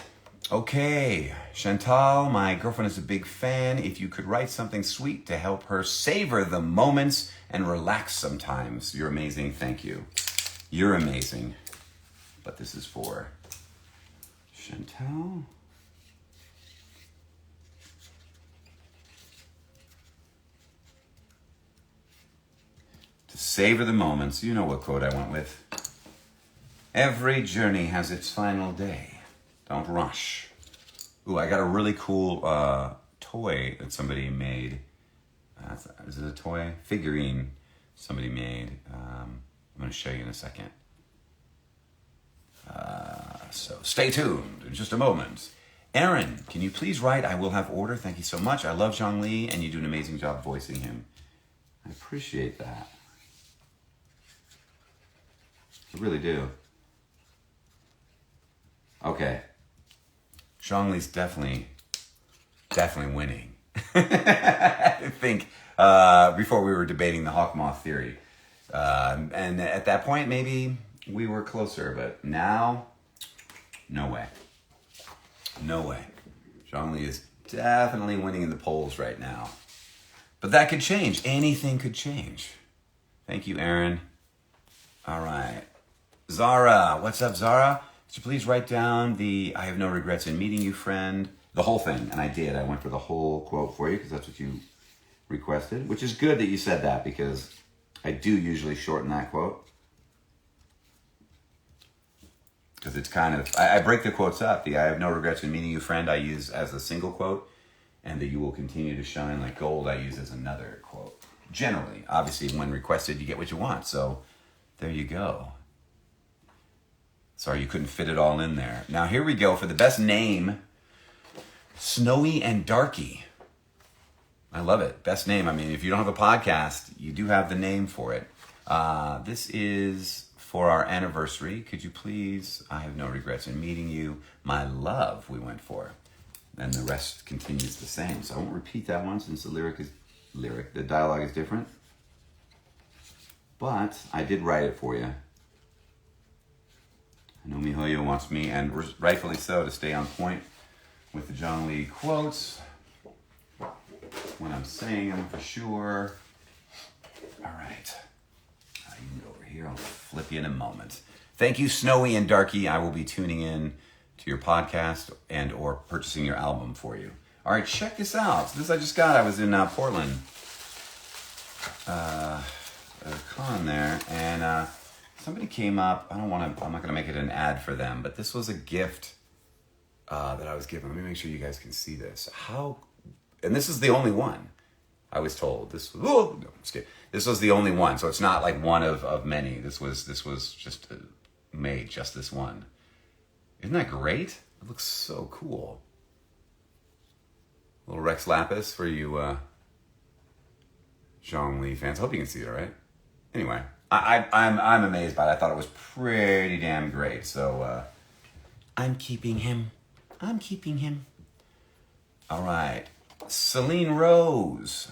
Okay, Chantal, my girlfriend is a big fan. If you could write something sweet to help her savor the moments and relax sometimes. You're amazing. Thank you. You're amazing. But this is for Chantal. To savor the moments. You know what quote I went with. Every journey has its final day. Don't rush. Ooh, I got a really cool toy that somebody made. Is it a toy? Figurine somebody made. I'm going to show you in a second. So stay tuned in just a moment. Aaron, can you please write I will have order? Thank you so much. I love Zhongli and you do an amazing job voicing him. I appreciate that. I really do. Okay. Zhongli's definitely winning. I think before we were debating the Hawkmoth theory. And at that point, maybe we were closer, but now, no way. No way. Zhongli is definitely winning in the polls right now. But that could change. Anything could change. Thank you, Aaron. All right. Zara. What's up, Zara? Could you please write down the I have no regrets in meeting you, friend? The whole thing. And I did. I went for the whole quote for you because that's what you requested. Which is good that you said that because I do usually shorten that quote. Because it's kind of, I break the quotes up. The I have no regrets in meeting you, friend, I use as a single quote. And the you will continue to shine like gold, I use as another quote. Generally. Obviously, when requested, you get what you want. So, there you go. Sorry, you couldn't fit it all in there. Now, here we go for the best name. Snowy and Darky. I love it. Best name. I mean, if you don't have a podcast, you do have the name for it. This is for our anniversary. Could you please, I have no regrets in meeting you. My love, we went for. And the rest continues the same. So I won't repeat that one since the dialogue is different. But I did write it for you. I know Mihoyo wants me, and rightfully so, to stay on point with the Zhongli quotes when I'm saying them for sure. All right. You can go over here. I'll flip you in a moment. Thank you, Snowy and Darky. I will be tuning in to your podcast and or purchasing your album for you. All right, check this out. So this I just got. I was in Portland, at a con there, and somebody came up. I'm not going to make it an ad for them, but this was a gift that I was given. Let me make sure you guys can see this. And this is the only one. I was told this was the only one, so it's not like one of many. This was just made just this one. Isn't that great? It looks so cool. Little Rex Lapis for you Zhongli fans. I hope you can see it, all right? Anyway, I'm amazed by it. I thought it was pretty damn great. So I'm keeping him. All right. Celine Rose.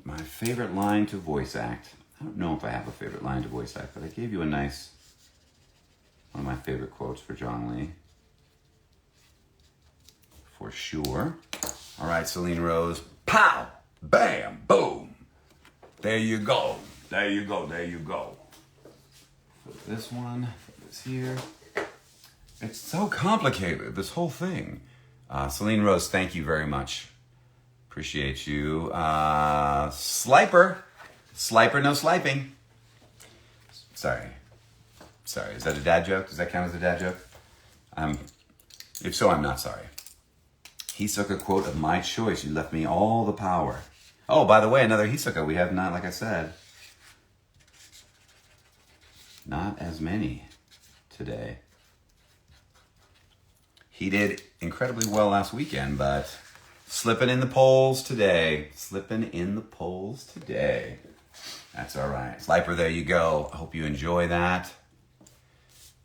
My favorite line to voice act. I don't know if I have a favorite line to voice act, but I gave you one of my favorite quotes for Zhongli. For sure. All right, Celine Rose. Pow! Bam! Boom! There you go. There you go. Put this one. Put this here. It's so complicated, this whole thing. Celine Rose, thank you very much. Appreciate you. Sliper, no sliping. Sorry. Is that a dad joke? Does that count as a dad joke? If so, I'm not sorry. Hisoka quote of my choice. You left me all the power. Oh, by the way, another Hisoka. We have not, like I said, not as many today. He did incredibly well last weekend, but slipping in the polls today. That's all right. Sliper, there you go. I hope you enjoy that.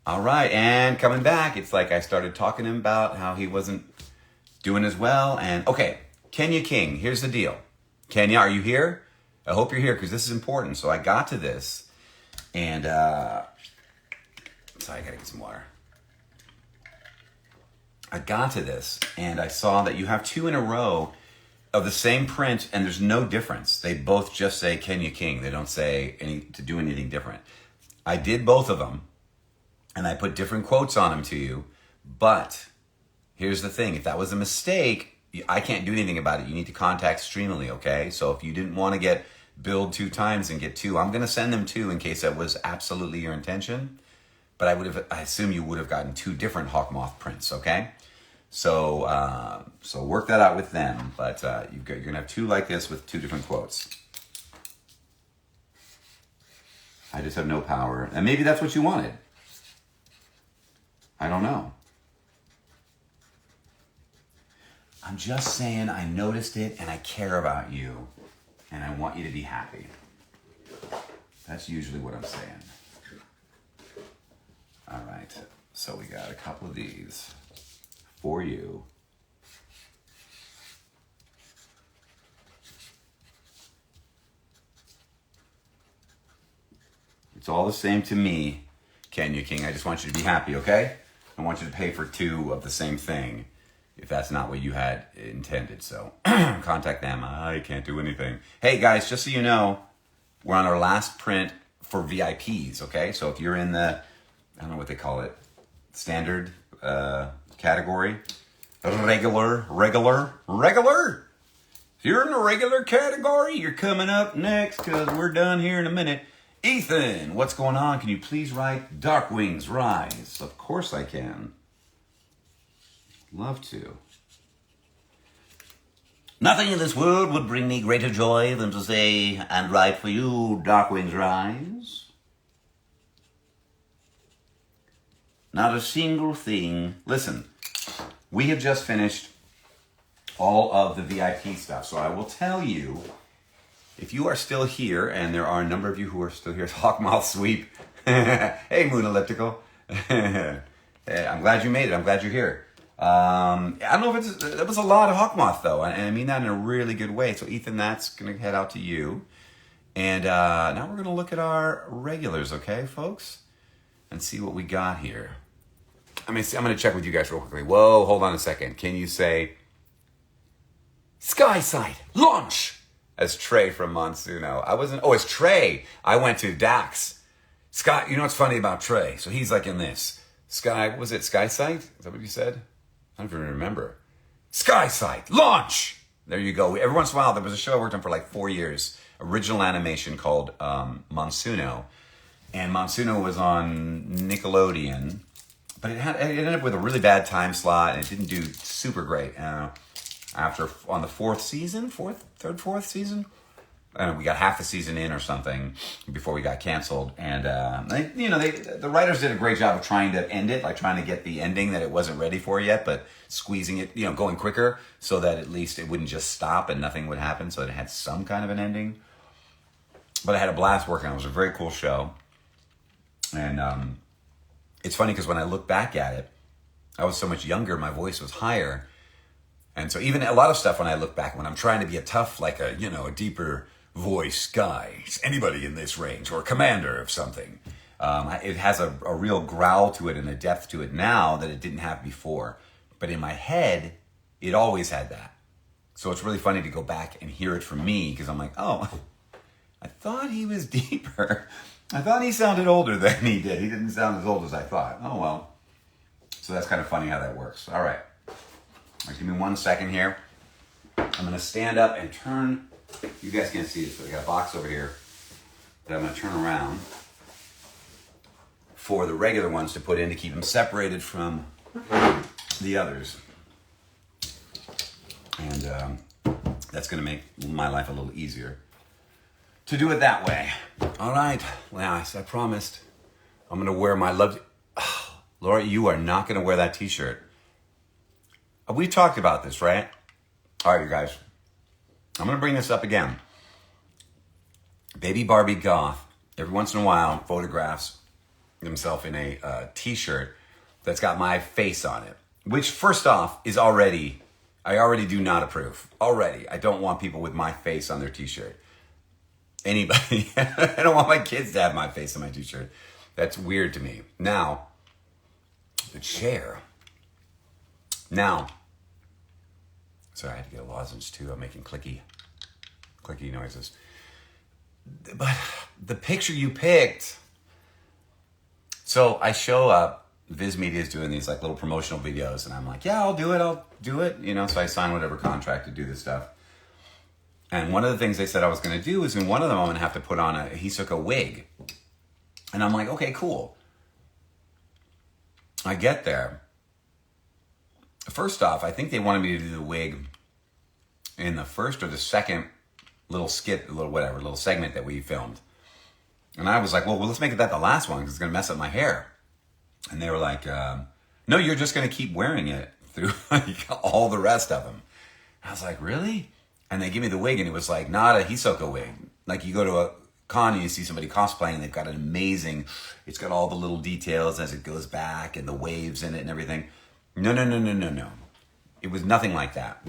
All right, and coming back, it's like I started talking to him about how he wasn't doing as well. And okay, Kenya King, here's the deal. Kenya, are you here? I hope you're here because this is important. So I got to this, and sorry, I gotta get some water. I got to this and I saw that you have 2 in a row of the same print and there's no difference. They both just say Kenya King. They don't say to do anything different. I did both of them and I put different quotes on them to you, but here's the thing. If that was a mistake, I can't do anything about it. You need to contact Streamily, okay? So if you didn't want to get billed 2 times and get 2, I'm going to send them 2 in case that was absolutely your intention. But I assume you would have gotten 2 different Hawkmoth prints, okay? So work that out with them. But you're going to have 2 like this with 2 different quotes. I just have no power. And maybe that's what you wanted. I don't know. I'm just saying I noticed it and I care about you. And I want you to be happy. That's usually what I'm saying. All right, so we got a couple of these for you. It's all the same to me, Kenya King. I just want you to be happy, okay? I want you to pay for 2 of the same thing if that's not what you had intended. So contact them. I can't do anything. Hey, guys, just so you know, we're on our last print for VIPs, okay? So if you're in the, I don't know what they call it, standard category, regular. If you're in the regular category, you're coming up next because we're done here in a minute. Ethan, what's going on? Can you please write Darkwing's Rise? Of course I can. Love to. Nothing in this world would bring me greater joy than to say and write for you Darkwing's Rise. Not a single thing. Listen, we have just finished all of the VIP stuff. So I will tell you, if you are still here, and there are a number of you who are still here, Hawkmoth Sweep. Hey, Moon Elliptical. Hey, I'm glad you made it. I'm glad you're here. I don't know if it was a lot of Hawkmoth, though. And I mean that in a really good way. So, Ethan, that's going to head out to you. And now we're going to look at our regulars, okay, folks? And see what we got here. I'm going to check with you guys real quickly. Whoa, hold on a second. Can you say, Skyside, launch! As Trey from Monsuno. It's Trey. I went to Dax. Sky, you know what's funny about Trey? So he's like in this. Was it Skyside? Is that what you said? I don't even remember. Skyside, launch! There you go. Every once in a while, there was a show I worked on for like 4 years. Original animation called Monsuno. And Monsuno was on Nickelodeon. But it ended up with a really bad time slot, and it didn't do super great. After on the 4th season, 4th season, we got half the season in or something before we got canceled. And the writers did a great job of trying to end it, like trying to get the ending that it wasn't ready for yet, but squeezing it, going quicker so that at least it wouldn't just stop and nothing would happen, so that it had some kind of an ending. But I had a blast working on it. It was a very cool show, and it's funny because when I look back at it, I was so much younger, my voice was higher. And so even a lot of stuff when I look back, when I'm trying to be a tough, like a deeper voice guy, anybody in this range, or commander of something, it has a real growl to it and a depth to it now that it didn't have before. But in my head, it always had that. So it's really funny to go back and hear it from me because I'm like, oh, I thought he was deeper. I thought he sounded older than he did. He didn't sound as old as I thought. Oh, well. So that's kind of funny how that works. All right. Give me 1 second here. I'm going to stand up and turn. You guys can't see this, but I got a box over here that I'm going to turn around for the regular ones to put in to keep them separated from the others. And that's going to make my life a little easier to do it that way. All right. Well, I promised I'm going to wear my loved... Oh, Laura, you are not going to wear that t-shirt. We talked about this, right? All right, you guys. I'm going to bring this up again. Baby Barbie Goth, every once in a while, photographs himself in a t-shirt that's got my face on it. Which, first off, I already do not approve. Already. I don't want people with my face on their t-shirt. Anybody. I don't want my kids to have my face on my t-shirt. That's weird to me. Now, the chair. Now, sorry, I had to get a lozenge too. I'm making clicky noises. But the picture you picked. So I show up, Viz Media is doing these like little promotional videos, and I'm like, yeah, I'll do it. You know, so I sign whatever contract to do this stuff. And one of the things they said I was going to do is in one of them, I'm going to have to put on a Hisoka wig. And I'm like, okay, cool. I get there. First off, I think they wanted me to do the wig in the first or the second little skit, little segment that we filmed. And I was like, well, let's make it that the last one because it's going to mess up my hair. And they were like, no, you're just going to keep wearing it through like all the rest of them. And I was like, really? And they give me the wig and it was like not a Hisoka wig. Like you go to a con and you see somebody cosplaying and they've got an amazing, it's got all the little details as it goes back and the waves in it and everything. No. It was nothing like that.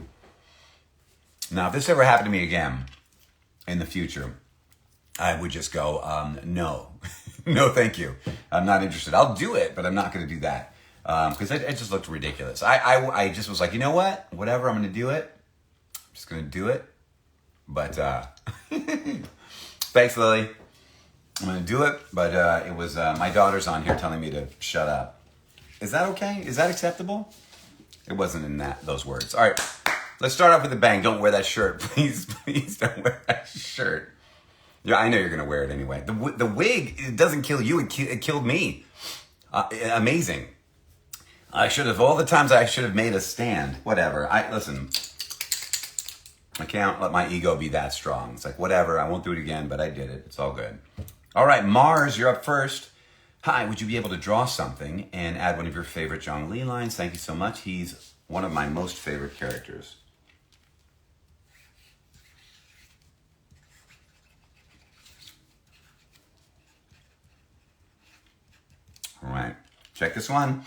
Now, if this ever happened to me again in the future, I would just go, no. No, thank you. I'm not interested. I'll do it, but I'm not going to do that. Because it just looked ridiculous. I just was like, you know what? Whatever, I'm going to do it. I'm just going to do it. But, thanks, Lily. I'm going to do it. But it was my daughter's on here telling me to shut up. Is that okay? Is that acceptable? It wasn't in those words. All right. Let's start off with a bang. Don't wear that shirt. Please don't wear that shirt. Yeah, I know you're going to wear it anyway. The wig, it doesn't kill you. It killed me. Amazing. All the times I should have made a stand. Whatever. Listen, I can't let my ego be that strong. It's like, whatever. I won't do it again, but I did it. It's all good. All right, Mars, you're up first. Hi, would you be able to draw something and add one of your favorite John Lee lines? Thank you so much. He's one of my most favorite characters. All right, check this one.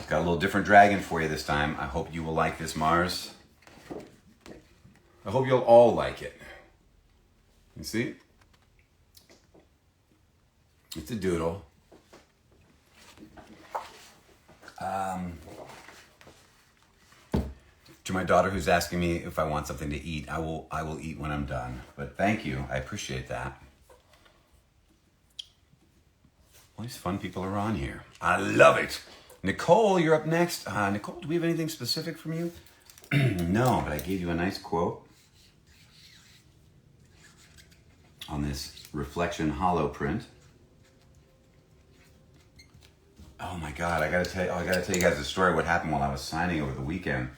Got a little different dragon for you this time. I hope you will like this, Mars. I hope you'll all like it. You see? It's a doodle. To my daughter who's asking me if I want something to eat, I will eat when I'm done. But thank you, I appreciate that. All these fun people are on here. I love it. Nicole, you're up next. Nicole, do we have anything specific from you? No, but I gave you a nice quote on this reflection hollow print. Oh my God, I gotta tell you guys the story of what happened while I was signing over the weekend.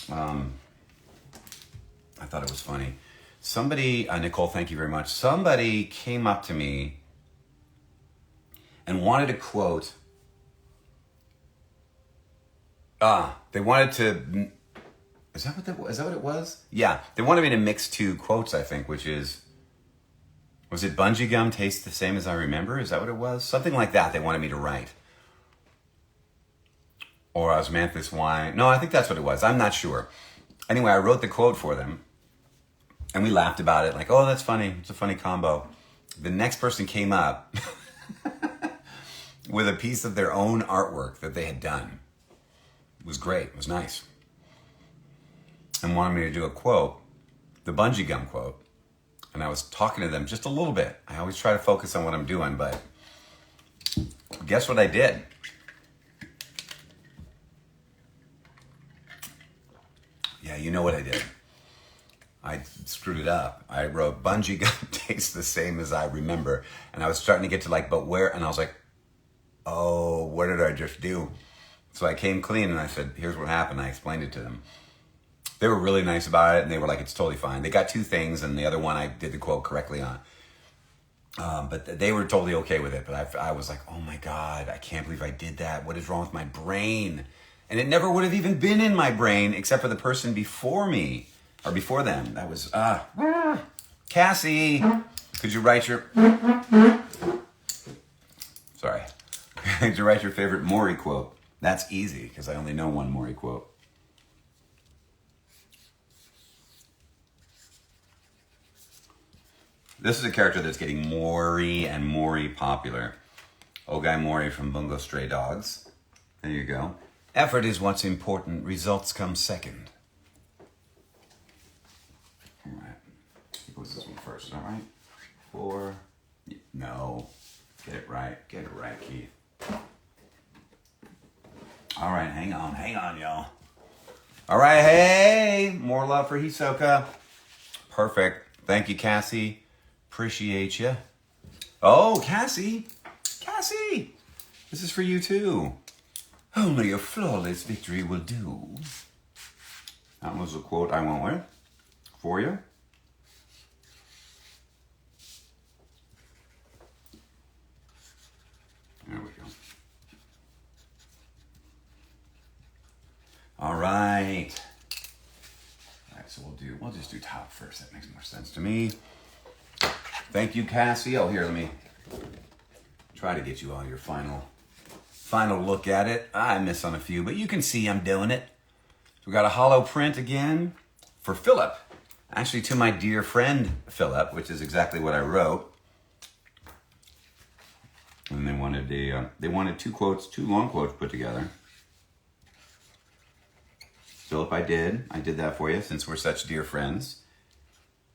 I thought it was funny. Somebody, Nicole, thank you very much. Somebody came up to me and wanted a quote. They wanted to, is that what it was? Yeah, they wanted me to mix two quotes, I think, which is, was it bungee gum tastes the same as I remember? Is that what it was? Something like that they wanted me to write. Or osmanthus wine. No, I think that's what it was. I'm not sure. Anyway, I wrote the quote for them. And we laughed about it. Like, oh, that's funny. It's a funny combo. The next person came up with a piece of their own artwork that they had done. It was great. It was nice. And wanted me to do a quote. The bungee gum quote. And I was talking to them just a little bit. I always try to focus on what I'm doing, but guess what I did? Yeah, you know what I did. I screwed it up. I wrote bungee gum tastes the same as I remember. And I was starting to get to like, but where? And I was like, oh, what did I just do? So I came clean and I said, here's what happened. I explained it to them. They were really nice about it, and they were like, it's totally fine. They got two things, and the other one I did the quote correctly on. But they were totally okay with it. But I was like, oh my God, I can't believe I did that. What is wrong with my brain? And it never would have even been in my brain except for the person before me, or before them. That was, Cassie, could you write your, sorry. Could you write your favorite Maury quote? That's easy, because I only know one Maury quote. This is a character that's getting more and more popular. Ogai Mori from Bungo Stray Dogs. There you go. Effort is what's important. Results come second. All right. What's this one first? All right. 4. No. Get it right. Get it right, Keith. All right. Hang on, y'all. All right. Hey. More love for Hisoka. Perfect. Thank you, Cassie. Appreciate you. Oh, Cassie. Cassie. This is for you, too. Only a flawless victory will do. That was a quote I went with for you. There we go. All right. All right, so we'll just do top first. That makes more sense to me. Thank you, Cassie. Oh, here, let me try to get you all your final look at it. I miss on a few, but you can see I'm doing it. We got a hollow print again for Philip. Actually, to my dear friend Philip, which is exactly what I wrote. And they wanted two long quotes put together. Philip, I did that for you since we're such dear friends.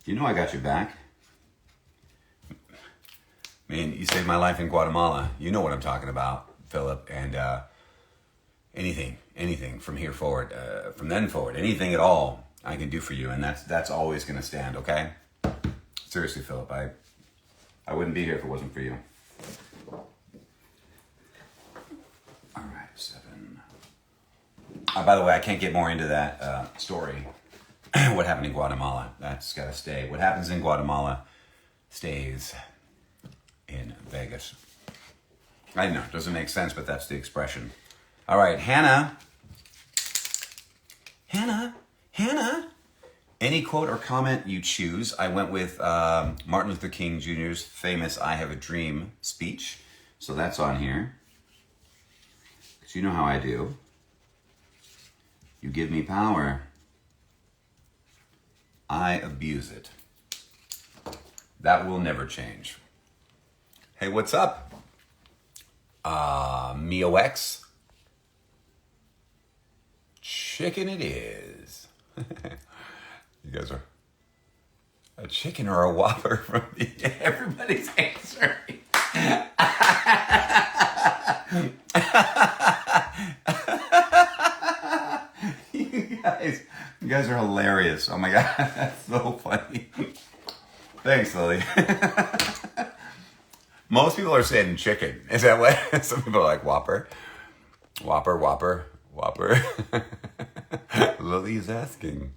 You know I got your back. I mean, you saved my life in Guatemala. You know what I'm talking about, Philip. And anything from here forward, from then forward, anything at all I can do for you. And that's always going to stand, okay? Seriously, Philip, I wouldn't be here if it wasn't for you. All right, 7. By the way, I can't get more into that story. What happened in Guatemala? That's got to stay. What happens in Guatemala stays in Vegas. I know, it doesn't make sense, but that's the expression. All right, Hannah. Any quote or comment you choose. I went with Martin Luther King Jr.'s famous I Have a Dream speech. So that's on here. Because you know how I do. You give me power. I abuse it. That will never change. Hey, what's up? Mio X. Chicken it is. You guys are a chicken or a Whopper from everybody's answering. You guys are hilarious. Oh my God, that's so funny. Thanks, Lily. Most people are saying chicken. Is that what? Some people are like Whopper. Whopper. Lily's asking.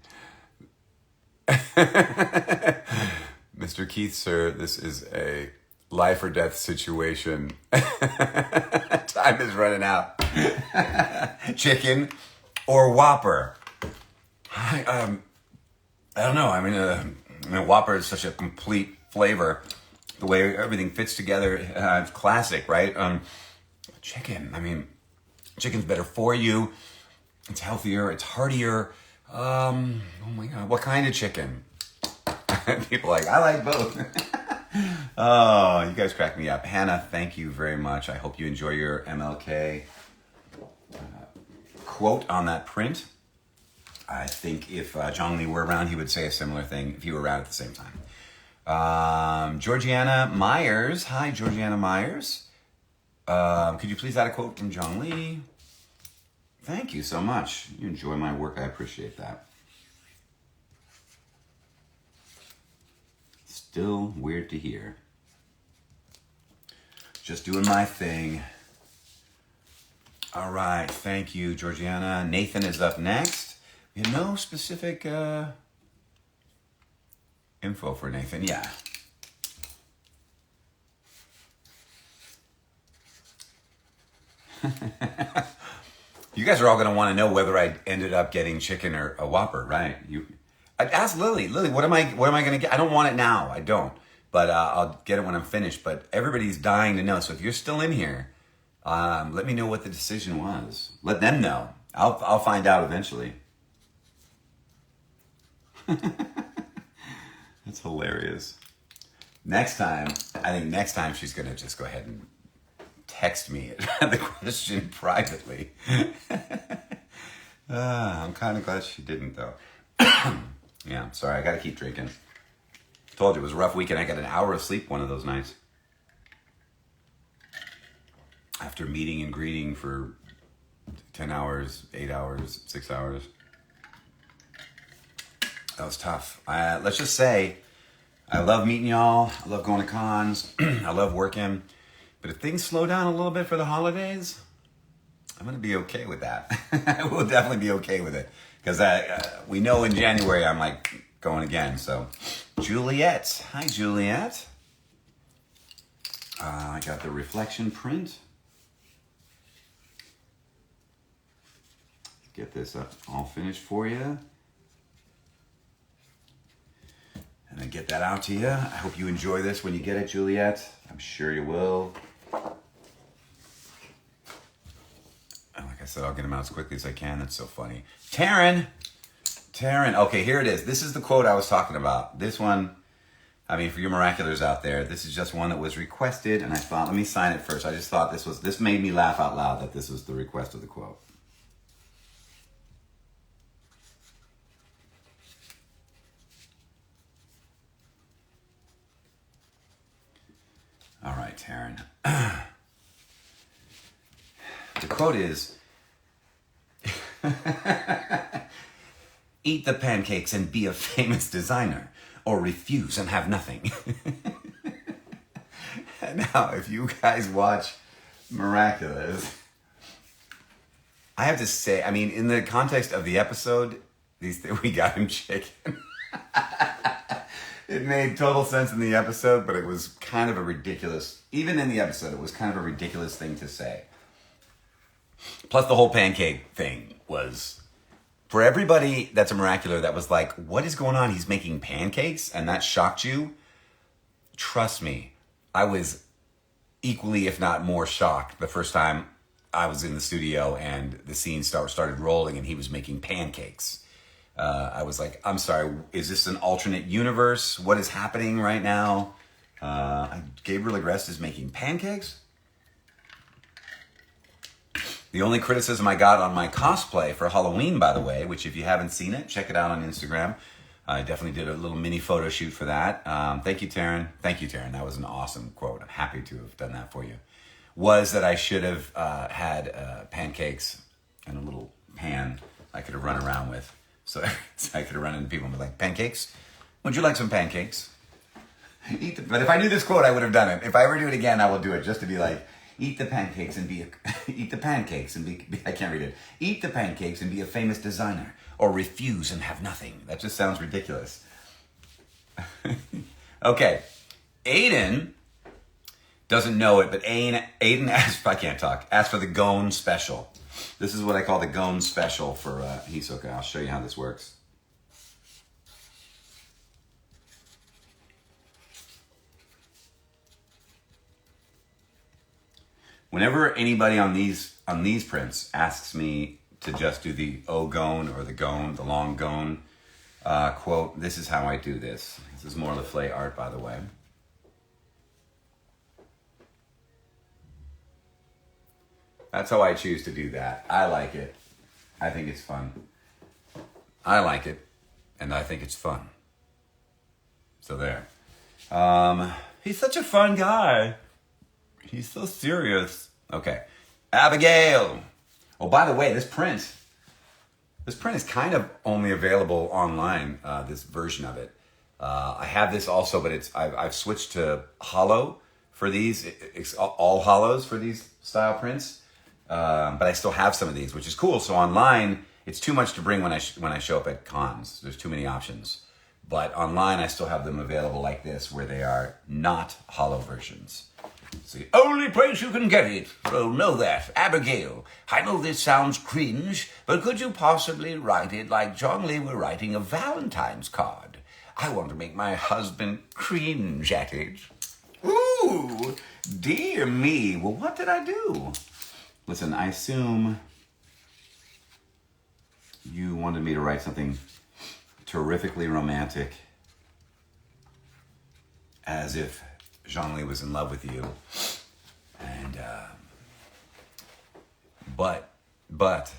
Mr. Keith, sir, this is a life or death situation. Time is running out. Chicken or Whopper? I don't know. I mean, Whopper is such a complete flavor. The way everything fits together, it's classic, right? Chicken. I mean, chicken's better for you. It's healthier. It's heartier. Oh my God, what kind of chicken? People are like, I like both. Oh, you guys crack me up. Hannah, thank you very much. I hope you enjoy your MLK quote on that print. I think if Zhongli were around, he would say a similar thing if he were around at the same time. Georgiana Myers. Hi, Georgiana Myers. Could you please add a quote from Zhongli? Thank you so much. You enjoy my work. I appreciate that. Still weird to hear. Just doing my thing. All right. Thank you, Georgiana. Nathan is up next. We have no specific info for Nathan. Yeah. You guys are all going to want to know whether I ended up getting chicken or a Whopper, right? I'd ask Lily. Lily, what am I going to get? I don't want it now. I don't. But I'll get it when I'm finished. But everybody's dying to know. So if you're still in here, let me know what the decision was. Let them know. I'll find out eventually. That's hilarious. Next time she's going to just go ahead and text me the question privately. I'm kind of glad she didn't, though. Yeah, sorry, I gotta keep drinking. Told you it was a rough weekend. I got an hour of sleep one of those nights. After meeting and greeting for 10 hours, 8 hours, 6 hours. That was tough. Let's just say, I love meeting y'all. I love going to cons. I love working. But if things slow down a little bit for the holidays, I'm going to be okay with that. I will definitely be okay with it. Because we know in January I'm like going again. So, Juliet. Hi, Juliet. I got the reflection print. Get this up all finished for you. And then get that out to you. I hope you enjoy this when you get it, Juliet. I'm sure you will. And like I said, I'll get them out as quickly as I can. That's so funny. Taryn. Okay, here it is. This is the quote I was talking about. This one, I mean, for you miraculars out there, this is just one that was requested. And I thought, let me sign it first. I just thought this made me laugh out loud that this was the request of the quote. All right, Taryn. The quote is, eat the pancakes and be a famous designer, or refuse and have nothing. Now, if you guys watch Miraculous, I have to say, I mean, in the context of the episode, we got him chicken. It made total sense in the episode, but it was kind of a ridiculous, even in the episode, it was kind of a ridiculous thing to say. Plus the whole pancake thing was, for everybody that's a miracular that was like, what is going on? He's making pancakes? And that shocked you? Trust me, I was equally, if not more shocked the first time I was in the studio and the scene started rolling and he was making pancakes. I was like, I'm sorry, is this an alternate universe? What is happening right now? Gabriel Agreste is making pancakes? The only criticism I got on my cosplay for Halloween, by the way, which if you haven't seen it, check it out on Instagram. I definitely did a little mini photo shoot for that. Thank you, Taryn. Thank you, Taryn. That was an awesome quote. I'm happy to have done that for you. Was that I should have had pancakes and a little pan I could have run around with. So I could have run into people and be like, pancakes? Would you like some pancakes? But if I knew this quote, I would have done it. If I ever do it again, I will do it just to be like, eat the pancakes and be I can't read it. Eat the pancakes and be a famous designer, or refuse and have nothing. That just sounds ridiculous. Okay. Aiden doesn't know it, but Aiden asked, I can't talk, asked for the Gone special. This is what I call the Gone special for Hisoka. I'll show you how this works. Whenever anybody on these prints asks me to just do the Gone or the long Gone quote, this is how I do this. This is more LaFleur art, by the way. That's how I choose to do that. I like it. I think it's fun. I like it, and I think it's fun. So there. He's such a fun guy. He's so serious. Okay. Abigail. Oh, by the way, this print is kind of only available online, this version of it. I have this also, but I've switched to hollow for these, all hollows for these style prints. But I still have some of these, which is cool. So online, it's too much to bring when I show up at cons. There's too many options. But online, I still have them available like this, where they are not hollow versions. It's the only place you can get it. So know that. Abigail, I know this sounds cringe, but could you possibly write it like John Lee were writing a Valentine's card? I want to make my husband cringe at it. Ooh, dear me. Well, what did I do? Listen, I assume you wanted me to write something terrifically romantic, as if Jean-Lee was in love with you. And, but,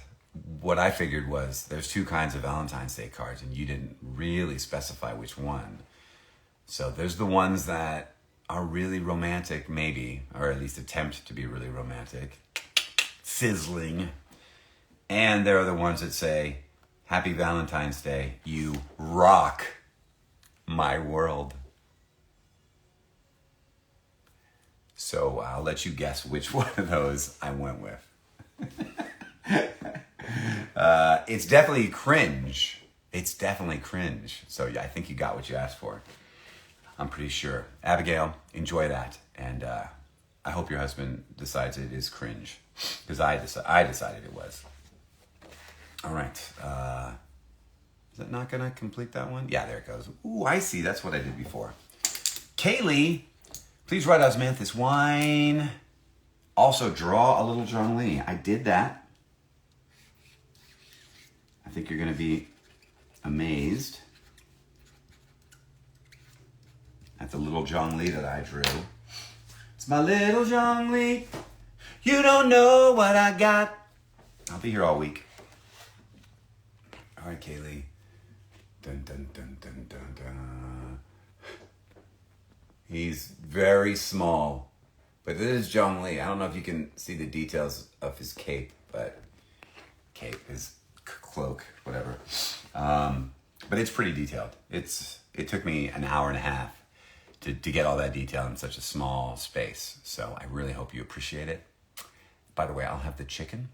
what I figured was there's two kinds of Valentine's Day cards, and you didn't really specify which one. So there's the ones that are really romantic, maybe, or at least attempt to be really romantic, sizzling. And there are the ones that say, Happy Valentine's Day, you rock my world. So I'll let you guess which one of those I went with. It's definitely cringe. It's definitely cringe. So yeah, I think you got what you asked for. I'm pretty sure. Abigail, enjoy that. And I hope your husband decides it is cringe. Because I decided it was. All right. Is that not going to complete that one? Yeah, there it goes. Ooh, I see. That's what I did before. Kaylee, please write osmanthus wine. Also, draw a little Zhongli. I did that. I think you're going to be amazed at the little Zhongli that I drew. It's my little Zhongli. You don't know what I got. I'll be here all week. All right, Kaylee. Dun, dun, dun, dun, dun, dun. He's very small, but it is Zhongli. I don't know if you can see the details of his cape, but his cloak, whatever. But it's pretty detailed. It took me an hour and a half to get all that detail in such a small space. So I really hope you appreciate it. By the way, I'll have the chicken.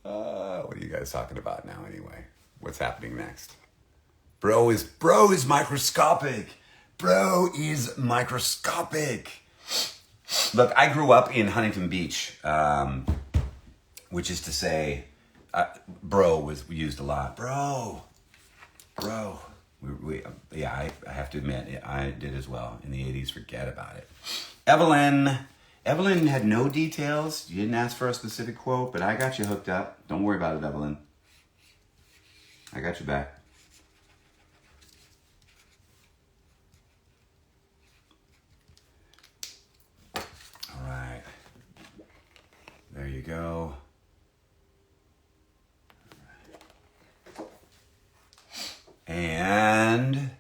What are you guys talking about now anyway? What's happening next? Bro is microscopic. Bro is microscopic. Look, I grew up in Huntington Beach, which is to say, bro was used a lot. Bro. I have to admit, I did as well. In the 80s, forget about it. Evelyn had no details. You didn't ask for a specific quote, but I got you hooked up. Don't worry about it, Evelyn. I got you back. All right. There you go. And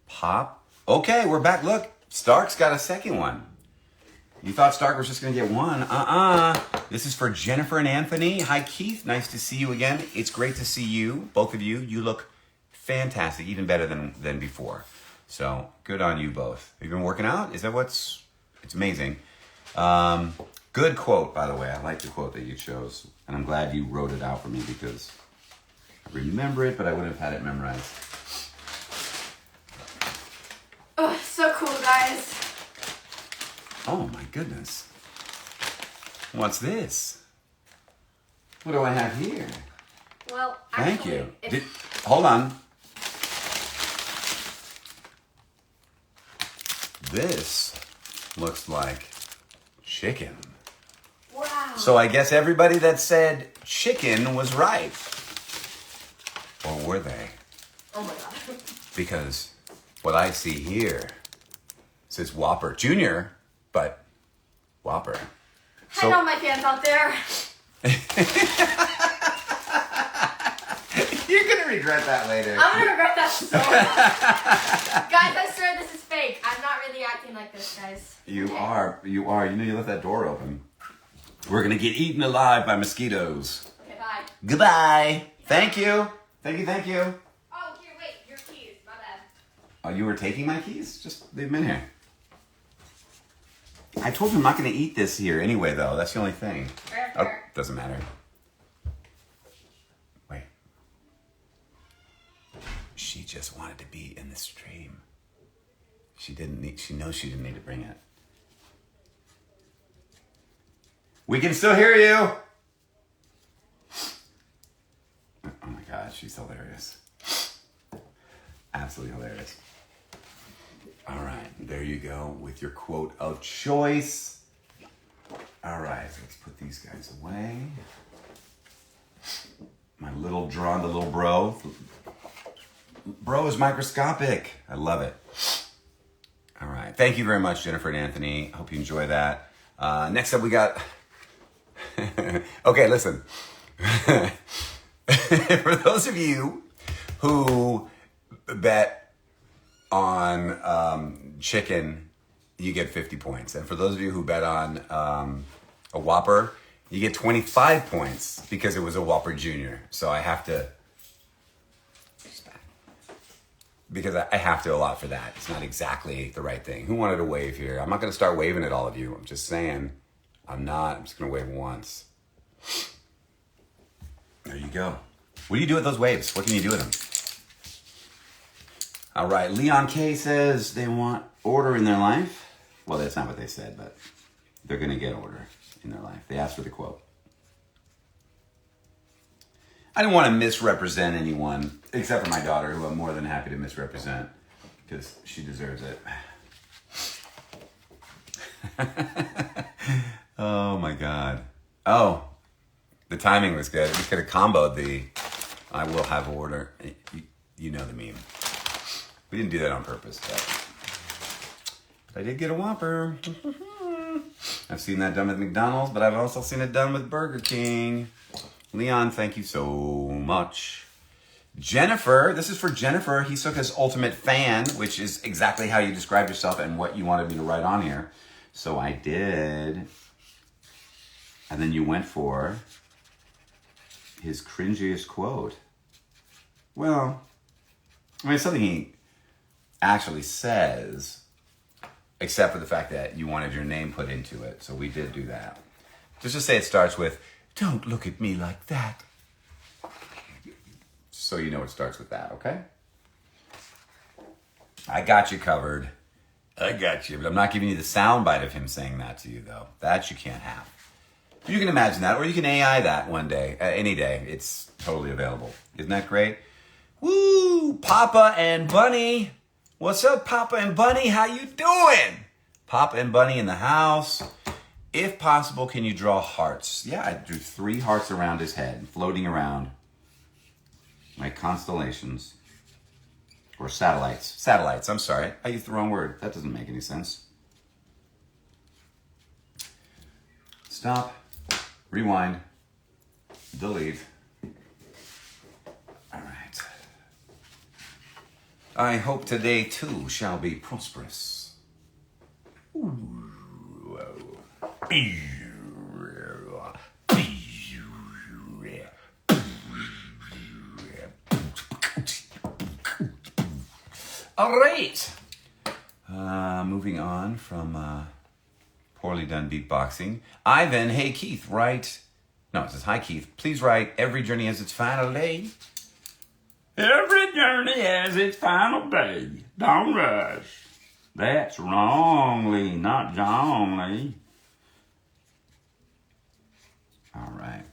pop. Okay, we're back. Look, Stark's got a second one. You thought Stark was just going to get one. This is for Jennifer and Anthony. Hi, Keith. Nice to see you again. It's great to see you, both of you. You look fantastic, even better than before. So good on you both. Have you been working out? Is that it's amazing. Good quote, by the way. I like the quote that you chose. And I'm glad you wrote it out for me because I remember it, but I wouldn't have had it memorized. Oh, so cool, guys. Oh my goodness. What's this? What do I have here? Well, actually, thank you. Hold on. This looks like chicken. Wow. So I guess everybody that said chicken was right. Or were they? Oh my god. Because what I see here says Whopper Junior, but Whopper. I know my fans out there. You're gonna regret that later. I'm gonna regret that so much. Guys, I swear this is fake. I'm not really acting like this, guys. You are. You know you left that door open. We're gonna get eaten alive by mosquitoes. Okay, bye. Goodbye. Thank you. Thank you. Oh, here, wait. Your keys. My bad. Oh, you were taking my keys? Just leave them in here. I told you I'm not going to eat this here anyway, though. That's the only thing. Oh, doesn't matter. Wait. She just wanted to be in the stream. She knows she didn't need to bring it. We can still hear you. Oh my God, she's hilarious. Absolutely hilarious. All right, there you go with your quote of choice. All right, let's put these guys away. My little drawn, the little bro. Bro is microscopic. I love it. All right, thank you very much, Jennifer and Anthony. I hope you enjoy that. Next up, we got... Okay, listen. For those of you who bet on chicken, you get 50 points. And for those of you who bet on a Whopper, you get 25 points because it was a Whopper Junior. So I have to... Because I have to allot for that. It's not exactly the right thing. Who wanted to wave here? I'm not going to start waving at all of you. I'm just saying. I'm just going to wave once. There you go. What do you do with those waves? What can you do with them? All right. Leon K says they want order in their life. Well, that's not what they said, but they're going to get order in their life. They asked for the quote. I don't want to misrepresent anyone, except for my daughter, who I'm more than happy to misrepresent, because she deserves it. Oh, my God. Oh, the timing was good. We could have comboed the I will have order. You know the meme. We didn't do that on purpose, but I did get a Whopper. I've seen that done with McDonald's, but I've also seen it done with Burger King. Leon, thank you so much. Jennifer, this is for Jennifer, Hisoka's ultimate fan, which is exactly how you described yourself and what you wanted me to write on here. So I did. And then you went for his cringiest quote. Well, I mean, it's something he actually says, except for the fact that you wanted your name put into it. So we did do that. Just to say it starts with, "Don't look at me like that." So you know it starts with that, okay? I got you covered. I got you. But I'm not giving you the soundbite of him saying that to you, though. That you can't have. You can imagine that, or you can AI that one day, any day. It's totally available. Isn't that great? Woo! Papa and Bunny. What's up, Papa and Bunny? How you doing? Papa and Bunny in the house. If possible, can you draw hearts? Yeah, I drew 3 hearts around his head, floating around like constellations. Or satellites. Satellites, I'm sorry. I used the wrong word. That doesn't make any sense. Stop. Rewind. Delete. All right. I hope today too shall be prosperous. Ooh. All right. Moving on from poorly done beatboxing. Ivan, hey Keith, write. No, it says, hi Keith. Please write, every journey has its final day. Every journey has its final day. Don't rush. That's wrongly, not jongly. All right.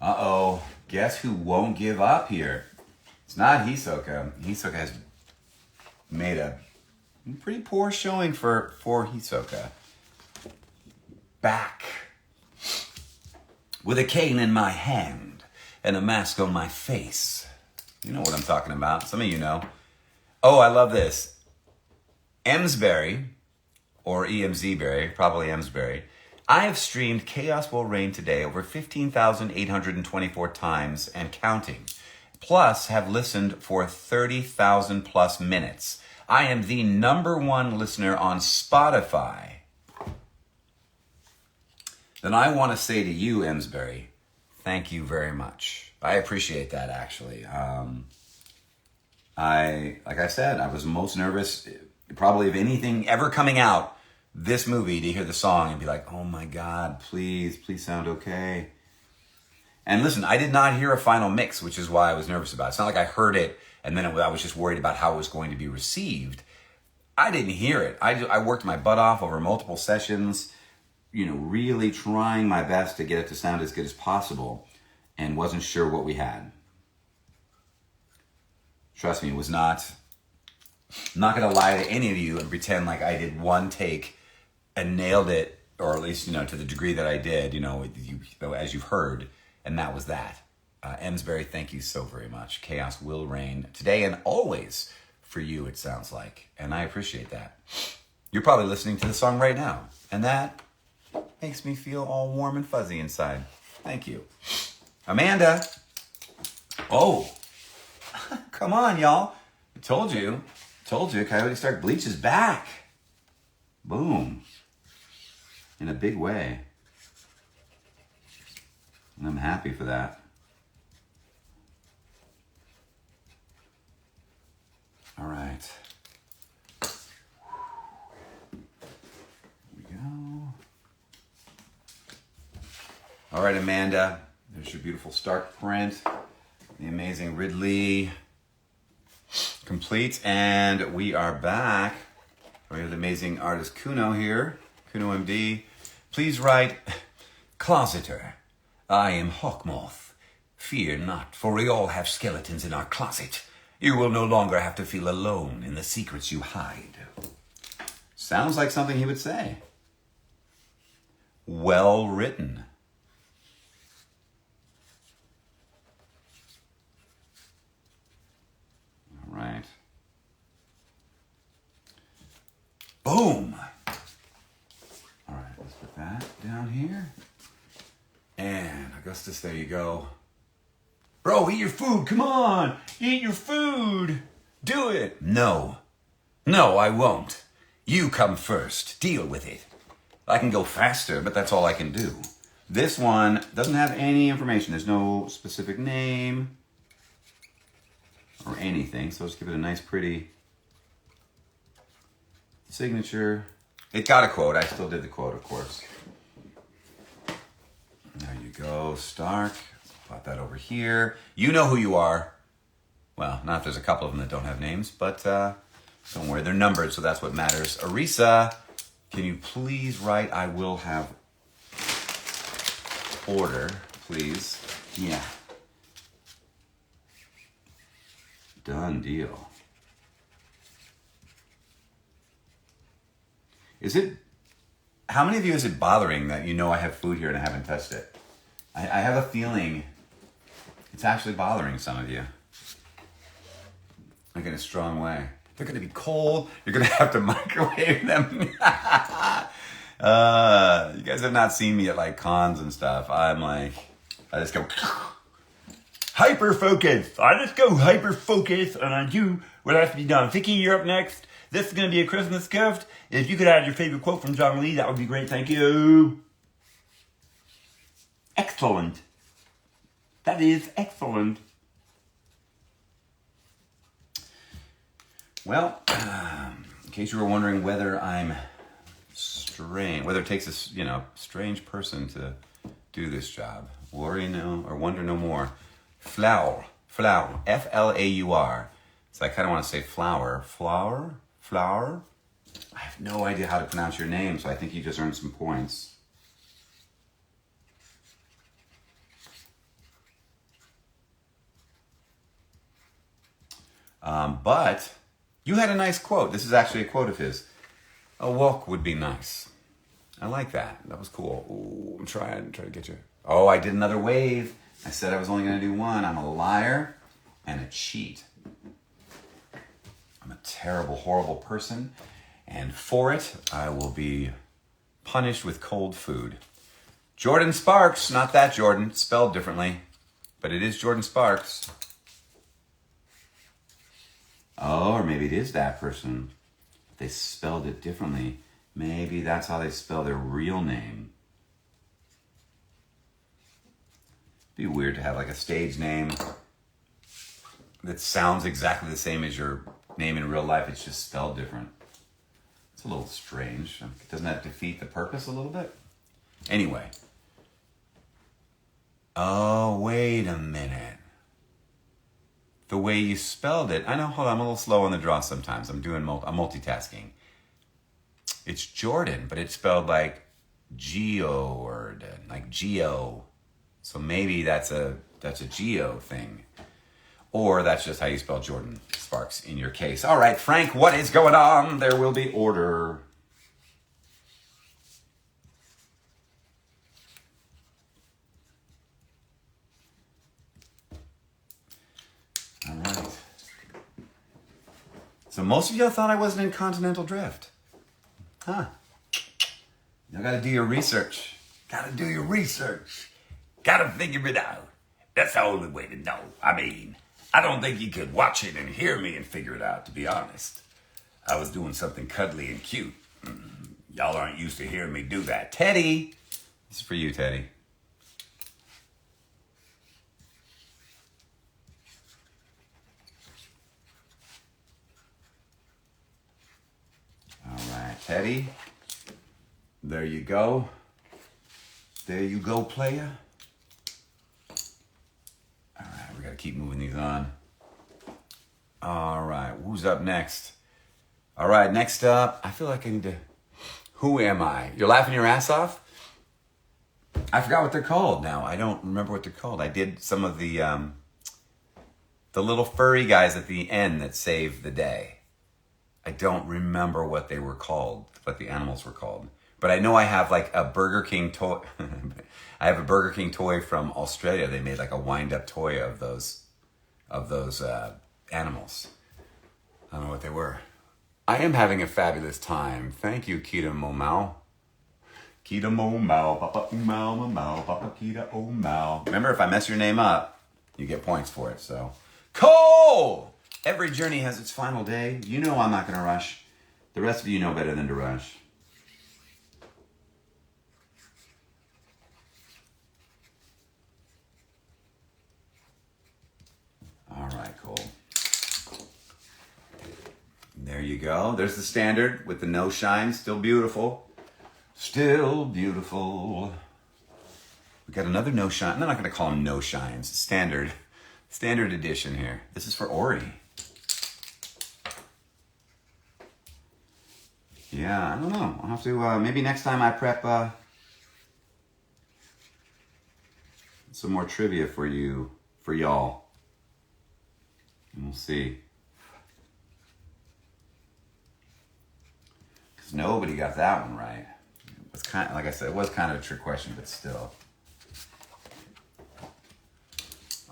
Uh-oh. Guess who won't give up here? It's not Hisoka. Hisoka has made a pretty poor showing for Hisoka. Back. With a cane in my hand and a mask on my face. You know what I'm talking about. Some of you know. Oh, I love this. Emsbury, or EMZberry, probably Emsbury. I have streamed Chaos Will Reign today over 15,824 times and counting. Plus have listened for 30,000 plus minutes. I am the #1 listener on Spotify. Then I want to say to you, Emsbury, thank you very much. I appreciate that, actually. Like I said, I was most nervous, probably of anything ever coming out, this movie, to hear the song and be like, oh my God, please sound okay. And listen, I did not hear a final mix, which is why I was nervous about it. It's not like I heard it and then I was just worried about how it was going to be received. I didn't hear it. I worked my butt off over multiple sessions, really trying my best to get it to sound as good as possible, and wasn't sure what we had. Trust me, it was not. I'm not going to lie to any of you and pretend like I did one take and nailed it, or at least, to the degree that I did, as you've heard, and that was that. Emsbury, thank you so very much. Chaos will reign today and always for you, it sounds like, and I appreciate that. You're probably listening to the song right now, and that makes me feel all warm and fuzzy inside. Thank you. Amanda. Oh, come on, y'all. I told you, Coyote Stark Bleach is back. Boom. In a big way. And I'm happy for that. All right. Here we go. All right, Amanda. There's your beautiful Stark print. The amazing Ridley. Complete. And we are back. We have the amazing artist Kuno here. Kuno MD. Please write, Closeter. I am Hawkmoth. Fear not, for we all have skeletons in our closet. You will no longer have to feel alone in the secrets you hide. Sounds like something he would say. Well written. All right. Boom. All right, let's put that down here. And Augustus, there you go. Bro, eat your food. Come on. Eat your food. Do it. No. No, I won't. You come first. Deal with it. I can go faster, but that's all I can do. This one doesn't have any information. There's no specific name or anything. So let's give it a nice, pretty signature. It got a quote. I still did the quote, of course. There you go, Stark. Put that over here. You know who you are. Well, not if there's a couple of them that don't have names, but don't worry, they're numbered, so that's what matters. Arisa, can you please write, I will have order, please. Yeah. Done deal. How many of you is it bothering that you know I have food here and I haven't touched it? I have a feeling it's actually bothering some of you. Like in a strong way. They're going to be cold. You're going to have to microwave them. You guys have not seen me at like cons and stuff. I'm like, I just go hyper focus. I just go hyper focus and I do what has to be done. Vicky, you're up next. This is going to be a Christmas gift. If you could add your favorite quote from John Lee, that would be great. Thank you. Excellent. That is excellent. Well, in case you were wondering whether I'm strange, whether it takes a strange person to do this job, worry no or wonder no more. Flour, F-L-A-U-R. So I kind of want to say flower. I have no idea how to pronounce your name, so I think you just earned some points. But you had a nice quote. This is actually a quote of his. A walk would be nice. I like that. That was cool. Ooh, I'm trying to get you. Oh, I did another wave. I said I was only going to do one. I'm a liar and a cheat. I'm a terrible, horrible person. And for it, I will be punished with cold food. Jordan Sparks, not that Jordan, spelled differently. But it is Jordan Sparks. Oh, or maybe it is that person. But they spelled it differently. Maybe that's how they spell their real name. It'd be weird to have like a stage name that sounds exactly the same as your name in real life. It's just spelled different. It's a little strange. Doesn't that defeat the purpose a little bit? Anyway. Oh, wait a minute. The way you spelled it. I know, hold on, I'm a little slow on the draw sometimes. I'm multitasking. It's Jordan, but it's spelled like like Geo. So maybe that's a Geo thing. Or that's just how you spell Jordan Sparks in your case. All right, Frank, what is going on? There will be order. All right. So most of y'all thought I wasn't in Continental Drift. Huh. You gotta do your research. Gotta do your research. Gotta figure it out. That's the only way to know. I mean, I don't think you could watch it and hear me and figure it out, to be honest. I was doing something cuddly and cute. Y'all aren't used to hearing me do that. Teddy! This is for you, Teddy. All right, Teddy. There you go. There you go, player. All right, we gotta keep moving these on. All right, who's up next? All right, next up, I feel like I need to... Who am I? You're laughing your ass off? I forgot what they're called now. I don't remember what they're called. I did some of the little furry guys at the end that saved the day. I don't remember what they were called, what the animals were called. But I know I have like a Burger King toy. I have a Burger King toy from Australia. They made like a wind-up toy of those animals. I don't know what they were. I am having a fabulous time. Thank you, Kita Momau. Kita Momau, Papa Umau, Momau, Papa Kita Omau. Remember, if I mess your name up, you get points for it, so. Cole! Every journey has its final day. You know I'm not going to rush. The rest of you know better than to rush. All right, Cole. There you go. There's the standard with the no shine. Still beautiful. Still beautiful. We got another no shine. I'm not going to call them no shines. Standard edition here. This is for Ori. Yeah, I don't know. I'll have to, maybe next time I prep some more trivia for you, for y'all. And we'll see. Because nobody got that one right. It was kind of, like I said, it was kind of a trick question, but still.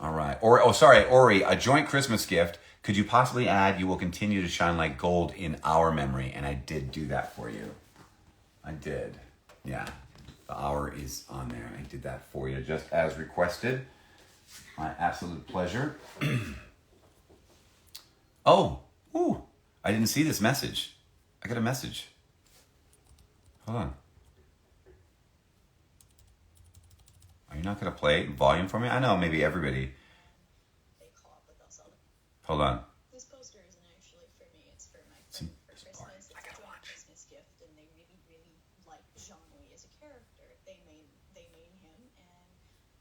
All right. Ori, a joint Christmas gift. Could you possibly add, you will continue to shine like gold in our memory? And I did do that for you. I did. Yeah. The hour is on there. And I did that for you just as requested. My absolute pleasure. Oh. Ooh. I didn't see this message. I got a message. Hold on. Are you not going to play volume for me? I know maybe everybody... Hold on. This poster isn't actually for me, it's for my friend for Christmas. It's a joint Christmas gift, and they really, really like Jean-Louis as a character. They made him, and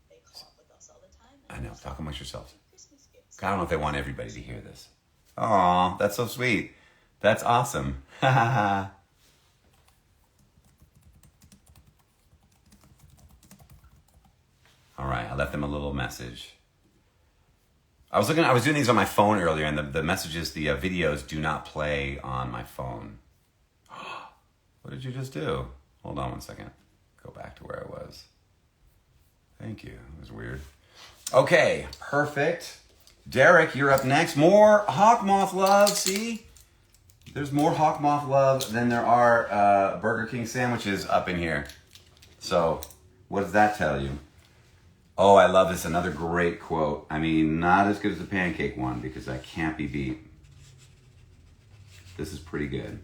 they call up with us all the time. I know, talk amongst yourselves. Christmas gifts. I don't know if they want everybody to hear this. Aw, that's so sweet. That's awesome. Ha ha ha. All right, I left them a little message. I was doing these on my phone earlier, and the messages, the videos do not play on my phone. What did you just do? Hold on one second. Go back to where I was. Thank you. It was weird. Okay, perfect. Derek, you're up next. More Hawkmoth love, see? There's more Hawkmoth love than there are Burger King sandwiches up in here. So, what does that tell you? Oh, I love this. Another great quote. I mean, not as good as the pancake one because I can't be beat. This is pretty good.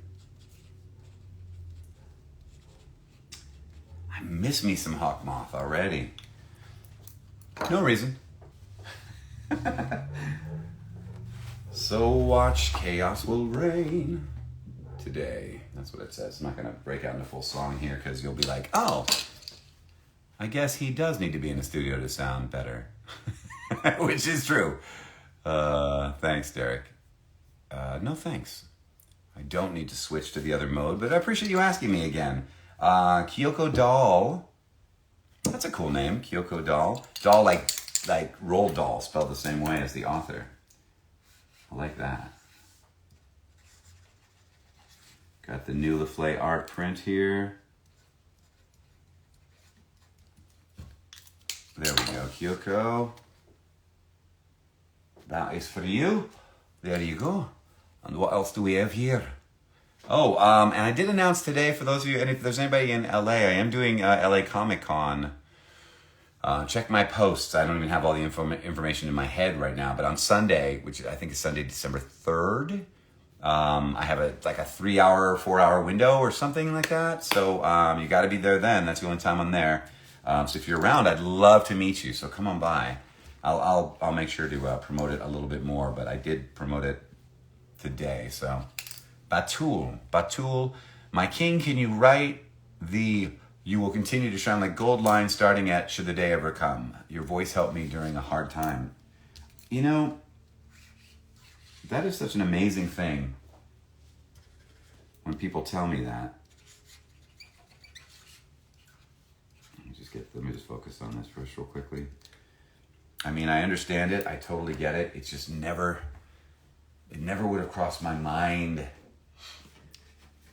I miss me some Hawkmoth already. No reason. So watch chaos will reign today. That's what it says. I'm not going to break out into full song here because you'll be like, oh, I guess he does need to be in the studio to sound better. Which is true. Thanks, Derek. No thanks. I don't need to switch to the other mode, but I appreciate you asking me again. Kyoko Doll. That's a cool name, Kyoko Doll. Doll like Roald Doll, spelled the same way as the author. I like that. Got the new LaFleur art print here. There we go, Kyoko. That is for you. There you go. And what else do we have here? Oh, and I did announce today for those of you, and if there's anybody in LA, I am doing LA Comic Con. Check my posts. I don't even have all the information in my head right now, but on Sunday, which I think is Sunday, December 3rd, I have a 3-hour, 4-hour window or something like that. So you got to be there then. That's the only time I'm there. So if you're around, I'd love to meet you. So come on by. I'll make sure to promote it a little bit more, but I did promote it today. So Batul, my king, can you write the "You will continue to shine like gold" line starting at "Should the day ever come"? Your voice helped me during a hard time. You know, that is such an amazing thing when people tell me that. Let me just focus on this first real quickly. I mean, I understand it. I totally get it. It's just never would have crossed my mind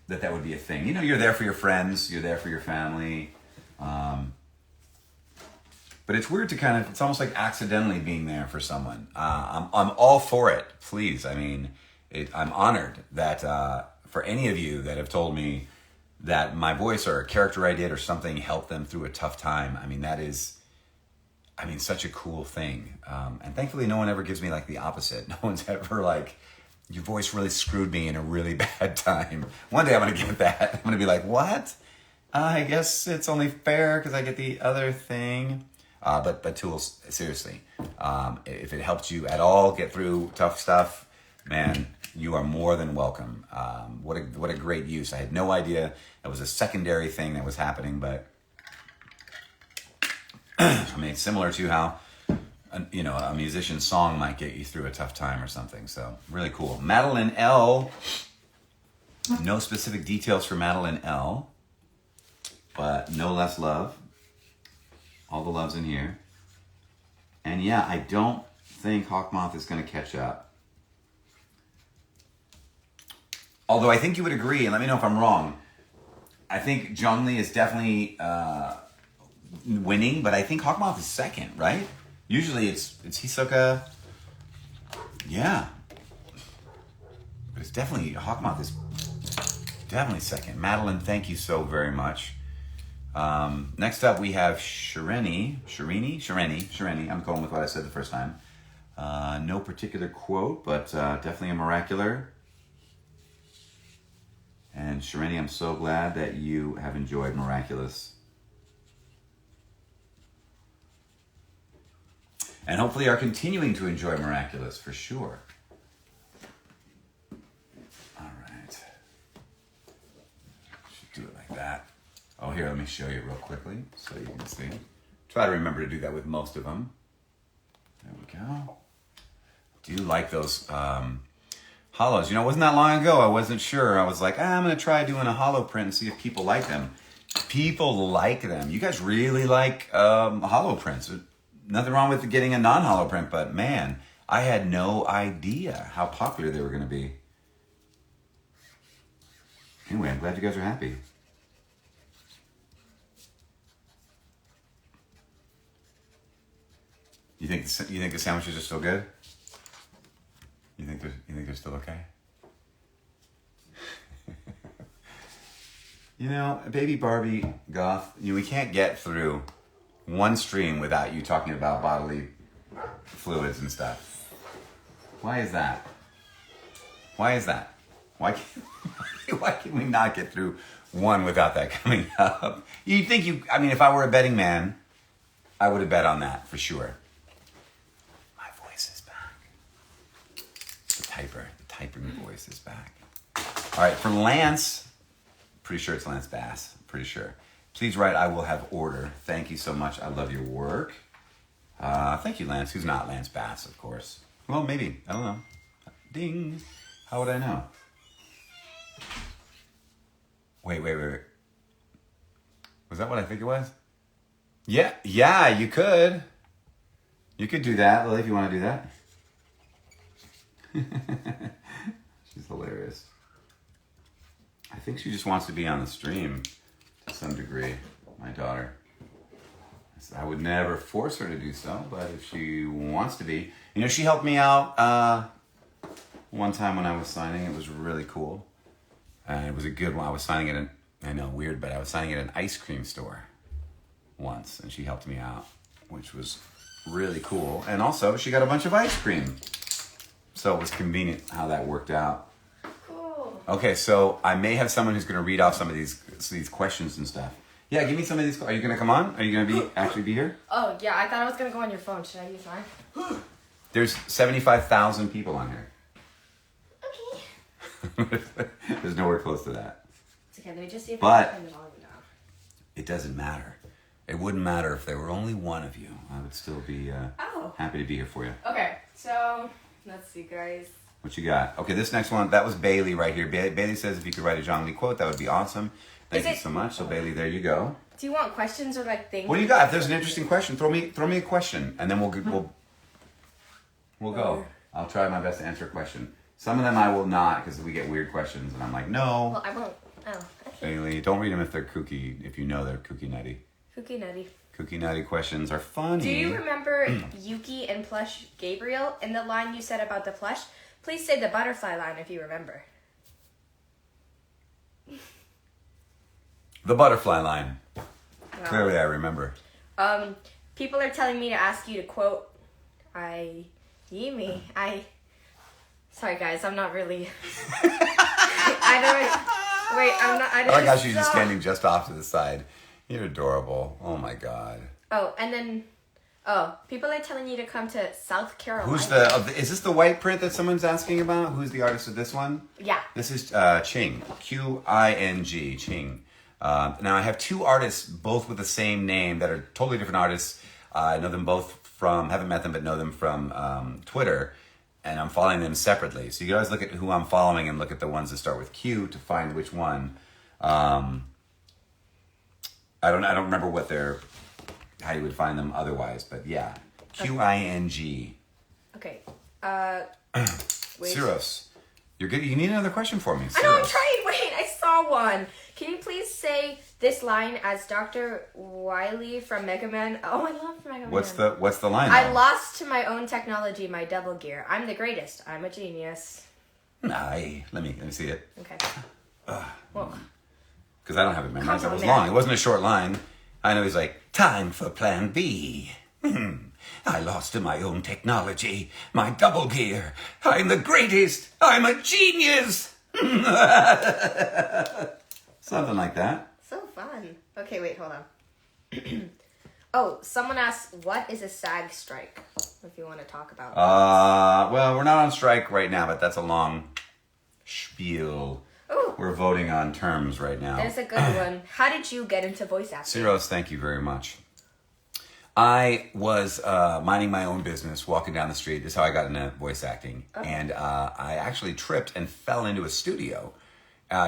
that would be a thing. You know, you're there for your friends, you're there for your family. But it's weird to it's almost like accidentally being there for someone. I'm all for it, please. I mean, I'm honored that for any of you that have told me that my voice or a character I did or something helped them through a tough time. I mean, that is, such a cool thing. And thankfully no one ever gives me like the opposite. No one's ever like, your voice really screwed me in a really bad time. One day I'm going to get that. I'm going to be like, what? I guess it's only fair because I get the other thing. But tools, seriously, if it helped you at all get through tough stuff, man, you are more than welcome. What a great use. I had no idea it was a secondary thing that was happening, but it's similar to how a musician's song might get you through a tough time or something. So really cool. Madeline L. No specific details for Madeline L. But no less love. All the love's in here. And yeah, I don't think Hawkmoth is going to catch up. Although I think you would agree, and let me know if I'm wrong. I think Zhongli is definitely winning, but I think Hawkmoth is second, right? Usually it's Hisoka. Yeah. But it's definitely, Hawkmoth is definitely second. Madeline, thank you so very much. Next up we have Shareni. I'm going with what I said the first time. No particular quote, but definitely a Miracular. And Shareni, I'm so glad that you have enjoyed Miraculous. And hopefully are continuing to enjoy Miraculous for sure. All right. Should do it like that. Oh, here, let me show you real quickly so you can see. Try to remember to do that with most of them. There we go. Do you like those hollows? You know, it wasn't that long ago. I wasn't sure. I was like, I'm going to try doing a hollow print and see if people like them. People like them. You guys really like hollow prints. Nothing wrong with getting a non-hollow print, but man, I had no idea how popular they were going to be. Anyway, I'm glad you guys are happy. You think the sandwiches are still good? You think they're still okay? You know, Baby Barbie Goth, we can't get through one stream without you talking about bodily fluids and stuff. Why is that? Why can we not get through one without that coming up? You'd think if I were a betting man, I would have bet on that for sure. My voice is back. The typing voice is back. All right, for Lance, pretty sure it's Lance Bass, pretty sure. Please write, I will have order. Thank you so much. I love your work. Thank you, Lance. Who's not Lance Bass, of course. Well, maybe. I don't know. Ding. How would I know? Wait. Was that what I think it was? Yeah, you could. You could do that, Lily, if you want to do that. She's hilarious. I think she just wants to be on the stream to some degree, my daughter. I would never force her to do so, but if she wants to be. She helped me out one time when I was signing. It was really cool. And it was a good one. I was signing at I know, weird, but I was signing at an ice cream store once, and she helped me out, which was really cool. And also, she got a bunch of ice cream. So it was convenient how that worked out. Cool. Okay, so I may have someone who's going to read off some of these questions and stuff. Yeah, give me some of these. Are you going to come on? Are you going to actually be here? Oh, yeah, I thought I was going to go on your phone. Should I use mine? There's 75,000 people on here. Okay. There's nowhere close to that. It's okay, let me just see if But- I can turn the volume down. It doesn't matter. It wouldn't matter if there were only one of you. I would still be happy to be here for you. Okay, so let's see, guys. What you got? Okay, this next one, that was Bailey right here. Bailey says if you could write a Zhang Li quote, that would be awesome. Thank Is you it- so much. So Bailey, there you go. Do you want questions or like things? What do you got? If there's an interesting question, throw me a question, and then we'll go. I'll try my best to answer a question. Some of them I will not because we get weird questions, and I'm like, no. Well, I won't. Oh, okay. Bailey, don't read them if they're kooky. If you know they're kooky nutty. Cookie nutty. Kooky nutty questions are funny. Do you remember Yuki and Plush Gabriel in the line you said about the plush? Please say the butterfly line if you remember. The butterfly line. Wow. Clearly, I remember. People are telling me to ask you to quote. Sorry guys, I'm not really. I don't. Wait, I'm not. I like how she's just standing just off to the side. You're adorable. Oh my god. Oh, and then. Oh, people are telling you to come to South Carolina. Who's is this the white print that someone's asking about? Who's the artist of this one? Yeah. This is Ching. Qing. Ching. Now I have two artists, both with the same name, that are totally different artists. I know them both haven't met them, but know them from Twitter, and I'm following them separately. So you can always look at who I'm following and look at the ones that start with Q to find which one. I don't remember how you would find them otherwise, but yeah, Qing. Okay. Wait. Ciros, you're good. You need another question for me. I know, I'm Ciros. trying. Wait, I saw one. Can you please say this line as Dr. Wily from Mega Man? Oh, I love Mega Man. What's the line? I though? lost to my own technology, my double gear. I'm the greatest. I'm a genius. Aye. Let me see it. Okay. Well, Because I don't have it memorized. That Come on, was man. long. It wasn't a short line. I know he's like, time for plan B. I lost to my own technology, my double gear. I'm the greatest. I'm a genius. Something like that. so fun. Okay, wait, hold on. Oh, someone asked, what is a SAG strike? If you want to talk about Well, we're not on strike right now, but that's a long spiel. Ooh, We're voting on terms right now. there's a good one. How did you get into voice acting? Ciros, thank you very much. I was minding my own business, walking down the street. This is how I got into voice acting. Oh. And I actually tripped and fell into a studio.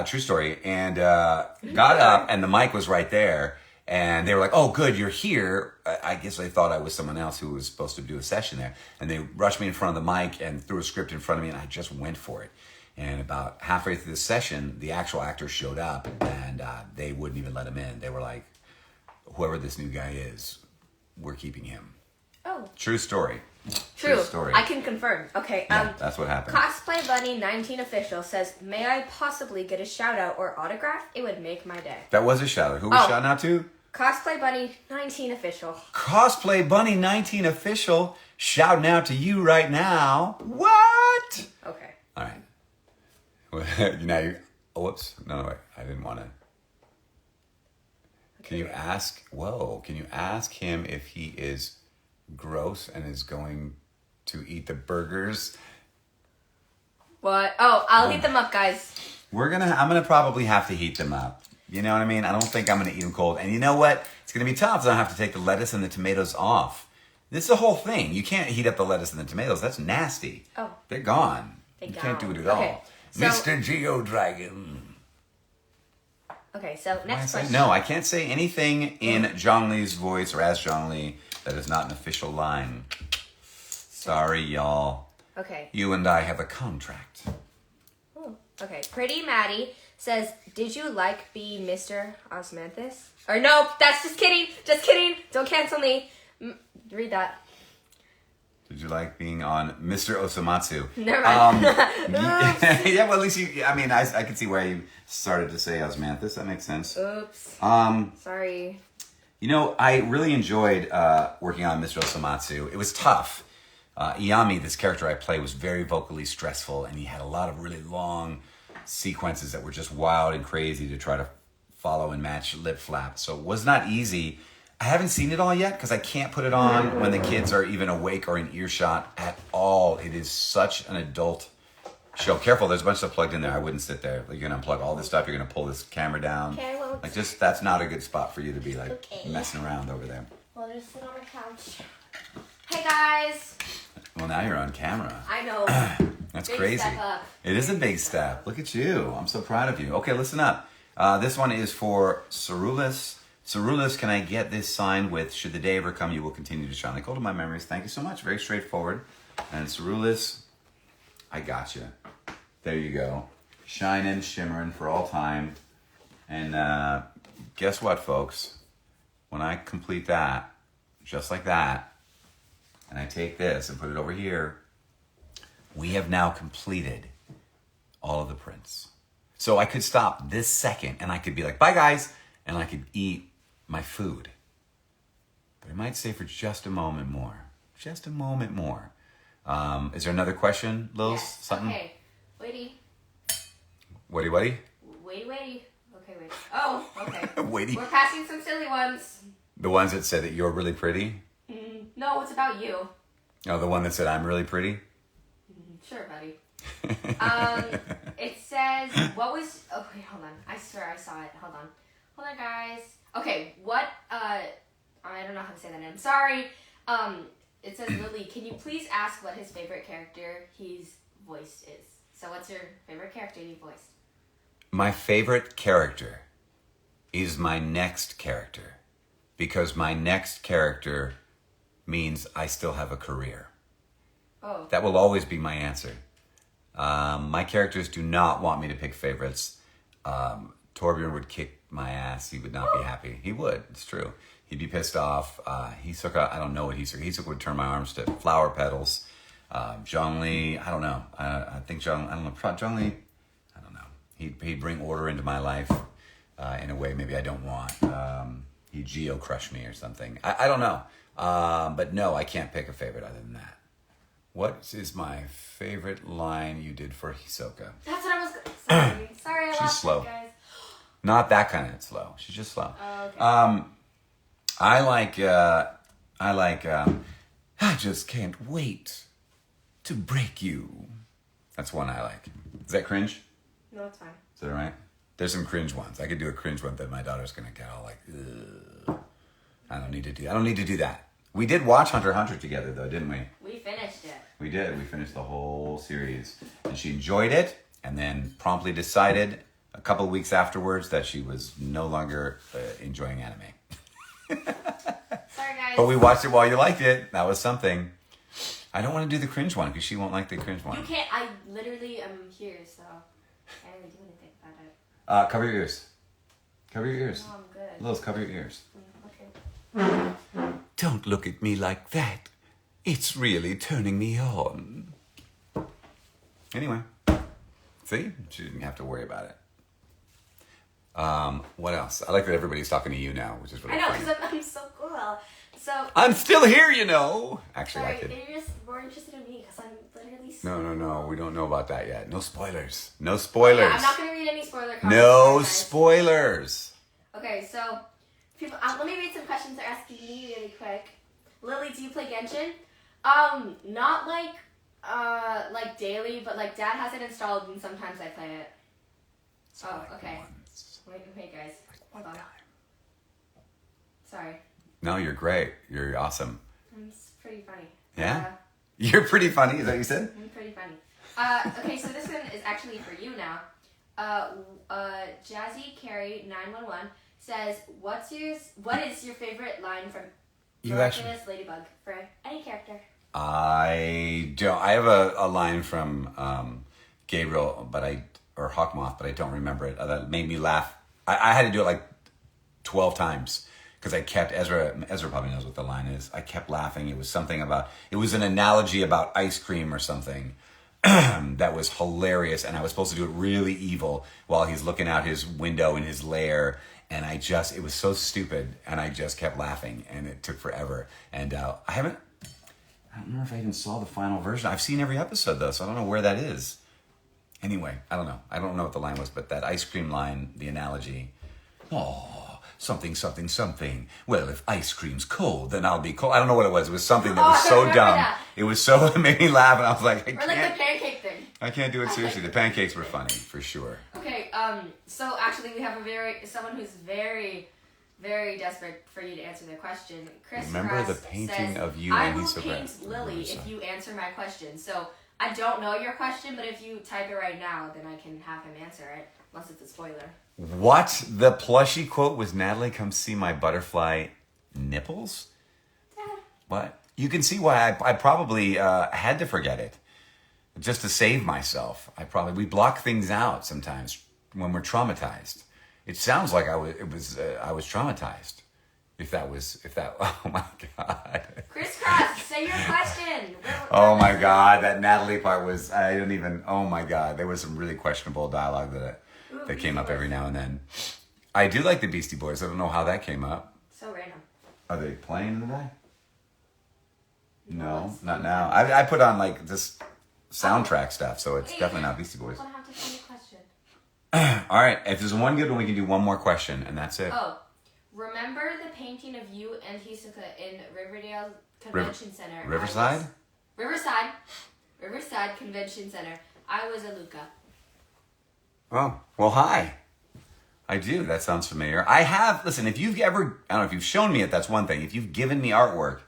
True story. And got up, and the mic was right there. And they were like, oh, good, you're here. I guess they thought I was someone else who was supposed to do a session there. And they rushed me in front of the mic and threw a script in front of me, and I just went for it. And about halfway through the session, the actual actor showed up, and they wouldn't even let him in. They were like, whoever this new guy is, we're keeping him. Oh, True story. true. story. I can confirm. Okay, Yeah, that's what happened. Cosplay Bunny 19 official says, may I possibly get a shout out or autograph? It would make my day. That was a shout out. Who was Oh. shouting out to? Cosplay Bunny 19 official. Cosplay Bunny 19 official shouting out to you right now. What? Okay. All right. Whoops. No, wait. I didn't want to. Can you ask him if he is gross and is going to eat the burgers? What? Oh, I'll heat them up, guys. I'm gonna probably have to heat them up. You know what I mean? I don't think I'm gonna eat them cold. And you know what? It's gonna be tough. So I have to take the lettuce and the tomatoes off. This is the whole thing. You can't heat up the lettuce and the tomatoes. That's nasty. Oh. They're gone. They're You can't do gone. it at Okay, all. so- Mr. Geodragon. Okay, so next question. No, I can't say anything in Zhang Li's voice or as Zhang Li that is not an official line. Sorry, y'all. Okay. You and I have a contract. Ooh, okay. Pretty Maddie says, did you like be Mr. Osmanthus? Or no, that's just kidding. Just kidding. Don't cancel me. Read that. Did you like being on Mr. Osamatsu? Never mind. Yeah, well, at least you, I mean, I can see why you started to say Osmanthus. That makes sense. Oops. Sorry. You know, I really enjoyed working on Mr. Osamatsu. It was tough. Iyami, this character I play, was very vocally stressful, and he had a lot of really long sequences that were just wild and crazy to try to follow and match lip flap. So it was not easy. I haven't seen it all yet because I can't put it on when the kids are even awake or in earshot at all. It is such an adult show. Careful, there's a bunch of stuff plugged in there. I wouldn't sit there. Like, you're going to unplug all this stuff. You're going to pull this camera down. Okay, I won't. Like, just, that's not a good spot for you to be, like, messing around over there. Well, just sit on the couch. Hey, guys. Well, now you're on camera. I know. That's Big crazy. step up. It is a big step. Look at you. I'm so proud of you. Okay, listen up. This one is for Cerulus. Cerulus, can I get this signed with, should the day ever come, you will continue to shine like gold in my memories. Thank you so much. Very straightforward. And Cerulus, I got you. There you go. Shining, shimmering for all time. And guess what, folks? When I complete that, just like that, and I take this and put it over here, we have now completed all of the prints. So I could stop this second and I could be like, bye guys, and I could eat my food. But I might stay for just a moment more. Just a moment more. Is there another question, Lils? Yes. Something? Okay. Waity. Waity? Waity. Okay, wait. Oh, okay. Waity. We're passing some silly ones. The ones that said that you're really pretty? No, it's about you. Oh, the one that said I'm really pretty? Sure, buddy. It says, what was... Oh, wait, hold on. I swear I saw it. Hold on, guys. Okay, what... I don't know how to say that name. Sorry. It says, Lily, can you please ask what his favorite character he's voiced is? So what's your favorite character you voiced? My favorite character is my next character. Because my next character means I still have a career. Oh. That will always be my answer. My characters do not want me to pick favorites. Torbjorn would kick my ass. He would not be happy. He would. It's true. He'd be pissed off. Hisoka, I don't know what Hisoka. Hisoka would turn my arms to flower petals. Zhongli, I don't know. I think Zhongli, I don't know. He'd bring order into my life in a way maybe I don't want. He'd geo-crush me or something. I don't know. But no, I can't pick a favorite other than that. What is my favorite line you did for Hisoka? That's what I was... Sorry, I She's lost slow. it, guys. Not that kind of slow. She's just slow. Oh, okay. I just can't wait to break you. That's one I like. Is that cringe? No, it's fine. Is that all right? There's some cringe ones. I could do a cringe one that my daughter's going to get all like, ugh. I don't need to do that. We did watch Hunter x Hunter together though, didn't we? We finished it. We did. We finished the whole series. And she enjoyed it and then promptly decided a couple of weeks afterwards that she was no longer enjoying anime. Sorry, guys. But we watched it while you liked it. That was something. I don't want to do the cringe one because she won't like the cringe one. You can't. I literally am here, so I can't really do anything about it. Cover your ears. Cover your ears. No, I'm good. Lils, cover your ears. Okay. Don't look at me like that. It's really turning me on. Anyway. See? She didn't have to worry about it. What else? I like that everybody's talking to you now, which is really I know, funny. because I'm so cool. So... I'm still here, you know. Actually, Sorry, I could. you're just more interested in me, because I'm literally No. We don't know about that yet. No spoilers. No spoilers. Yeah, I'm not going to read any spoiler comments. No guys. spoilers. Okay, so... People, let me read some questions they're asking me really quick. Lily, do you play Genshin? Not like daily, but like Dad has it installed and sometimes I play it. Oh, okay. Wait, guys. Hold on. Sorry. No, you're great. You're awesome. I'm pretty funny. Yeah? You're pretty funny, is that what you said? I'm pretty funny. Okay, so this one is actually for you now. Jazzy Carey 911 says, what is your favorite line from Miraculous Ladybug for any character? I don't. I have a line from Gabriel, or Hawkmoth, but I don't remember it. That made me laugh. I had to do it like 12 times because I kept, Ezra probably knows what the line is. I kept laughing. It was something about, it was an analogy about ice cream or something that was hilarious. And I was supposed to do it really evil while he's looking out his window in his lair. And it was so stupid. And I just kept laughing and it took forever. And I don't remember if I even saw the final version. I've seen every episode though, so I don't know where that is. Anyway, I don't know. I don't know what the line was, but that ice cream line, the analogy, oh, something, something, something. Well, if ice cream's cold, then I'll be cold. I don't know what it was. It was something that was so dumb. That. It was so, it made me laugh, and I was like, Or like the pancake thing. I can't do it seriously. The pancakes were funny, for sure. Okay, so actually we have someone who's very, very desperate for you to answer the question. Chris Remember Grass the painting says, of you I and will he's so paint Lily if you answer my question. So I don't know your question, but if you type it right now, then I can have him answer it, unless it's a spoiler. What? The plushie quote was, Natalie, come see my butterfly nipples? Dad. What? You can see why I probably had to forget it. Just to save myself. We block things out sometimes when we're traumatized. It sounds like I was traumatized. Oh my God. Chris Cross, say your question. Oh my God, that Natalie part was, oh my God. There was some really questionable dialogue that came up every now and then. I do like the Beastie Boys. I don't know how that came up. So random. Are they playing today? No, not now. I put on like this soundtrack stuff, so it's definitely not Beastie Boys. I'm gonna have to find a question. All right, if there's one good one, we can do one more question, and that's it. Oh, remember the painting of you and Hisoka in Riverdale Convention Center? Riverside? Riverside Convention Center. I was a Luca. Oh, well, hi. I do. That sounds familiar. Listen, if you've ever, I don't know if you've shown me it, that's one thing. If you've given me artwork,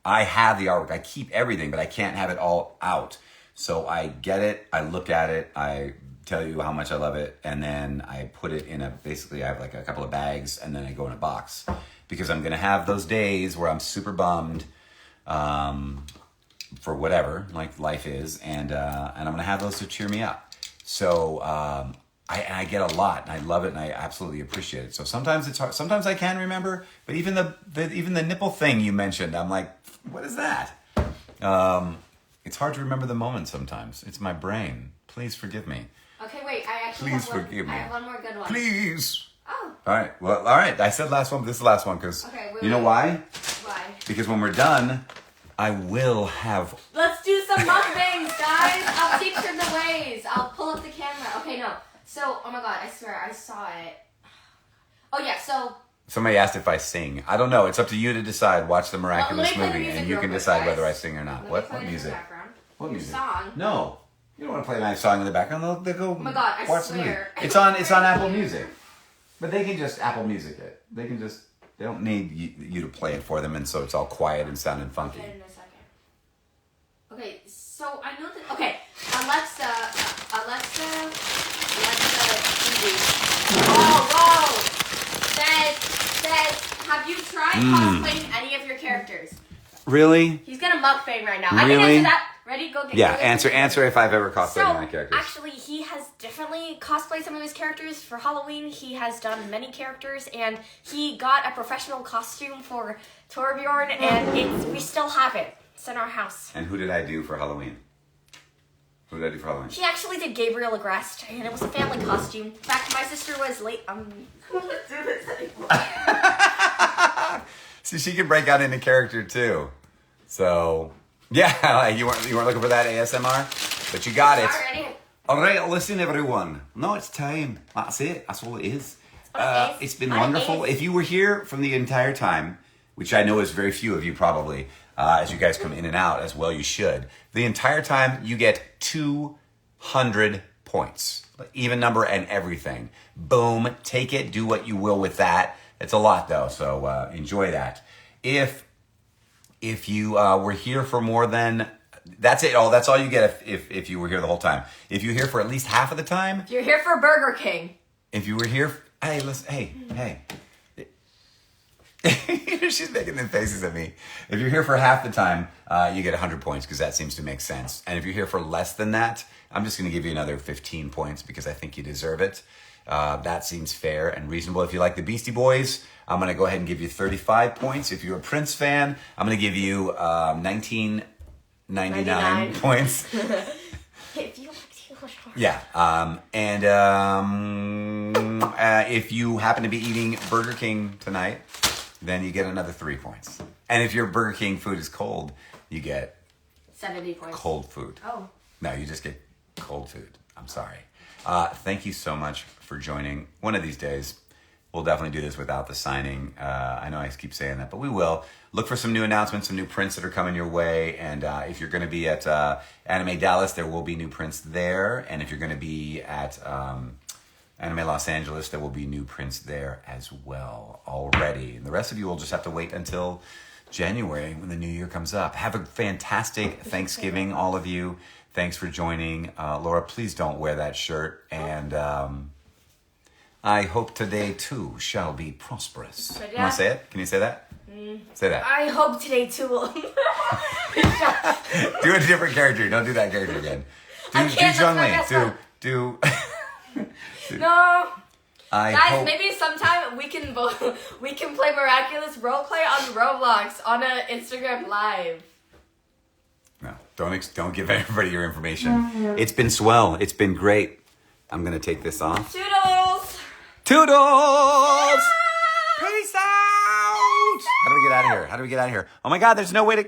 I have the artwork. I keep everything, but I can't have it all out. So I get it, I look at it, I tell you how much I love it, and then I put it in basically I have like a couple of bags, and then I go in a box. Because I'm going to have those days where I'm super bummed for whatever, like life is, and I'm going to have those to cheer me up. So I get a lot, and I love it, and I absolutely appreciate it. So sometimes it's hard. Sometimes I can remember, but even the nipple thing you mentioned, I'm like, what is that? It's hard to remember the moment sometimes. It's my brain. Please forgive me. Okay, wait. I actually Please have one. forgive me. I have one more good one. Please. Oh. All right. Well, all right. I said last one, but this is the last one because you know why? Why? Because when we're done, I will have. Let's do some mukbangs, guys. I'll teach them the ways. I'll pull up the camera. Okay, no. So, oh my God, I swear, I saw it. Oh yeah, so. Somebody asked if I sing. I don't know. It's up to you to decide. Watch the miraculous movie, and you can decide whether I sing or not. What music? What music? Song. No, you don't want to play a nice song in the background. They'll go. Oh my God, I watch swear. the movie. It's on Apple Music, but they can just Apple Music it. They don't need you to play it for them, and so it's all quiet and sounding funky. Okay, in a second. Okay, so I know that. Okay, Alexa, TV. Oh, whoa! Says, have you tried cosplaying any of your characters? Really? He's gonna mukbang right now. Really? I can answer that. Ready? Go get. Yeah, go get answer if I've ever cosplayed my characters. Actually, he has definitely cosplayed some of his characters for Halloween. He has done many characters, and he got a professional costume for Torbjorn, and we still have it. It's in our house. And who did I do for Halloween? Who did I do for Halloween? He actually did Gabriel Agreste, and it was a family costume. In fact, my sister was late. Let's do this anymore. See, she can break out into character too. So, yeah, you weren't looking for that ASMR, but you got it. Already. All right, listen, everyone. No, it's time. That's it. That's all it is. It's been wonderful. If you were here from the entire time, which I know is very few of you probably, as you guys come in and out, as well you should. The entire time, you get 200 points. Even number and everything. Boom. Take it. Do what you will with that. It's a lot, though, so enjoy that. If you were here for more than... That's it. Oh, that's all you get if you were here the whole time. If you're here for at least half of the time... If you're here for Burger King. If you were here... Hey, listen. Hey. She's making them faces at me. If you're here for half the time, you get 100 points because that seems to make sense. And if you're here for less than that, I'm just going to give you another 15 points because I think you deserve it. That seems fair and reasonable. If you like the Beastie Boys, I'm going to go ahead and give you 35 points. If you're a Prince fan, I'm going to give you 1999 points. If you like Taylor Swift. Yeah. If you happen to be eating Burger King tonight, then you get another 3 points. And if your Burger King food is cold, you get 70 points. cold food. Oh. No, you just get cold food. I'm sorry. Thank you so much for joining. One of these days, we'll definitely do this without the signing. I know I keep saying that, but we will. Look for some new announcements, some new prints that are coming your way. And if you're going to be at Anime Dallas, there will be new prints there. And if you're going to be at Anime Los Angeles, there will be new prints there as well already. And the rest of you will just have to wait until January when the new year comes up. Have a fantastic Thanksgiving, all of you. Thanks for joining. Laura, please don't wear that shirt. And I hope today too shall be prosperous. But You want to say it? Can you say that? Say that. I hope today too will. Do a different character. Don't do that character again. I can't, that's my Zhongli. best one. Do. No. I Guys, hope. maybe sometime we can play Miraculous Roleplay on Roblox on an Instagram Live. No, don't give everybody your information. It's been swell. It's been great. I'm gonna take this off. Toodles! Toodles! Peace out! How do we get out of here? Oh my God, there's no way to.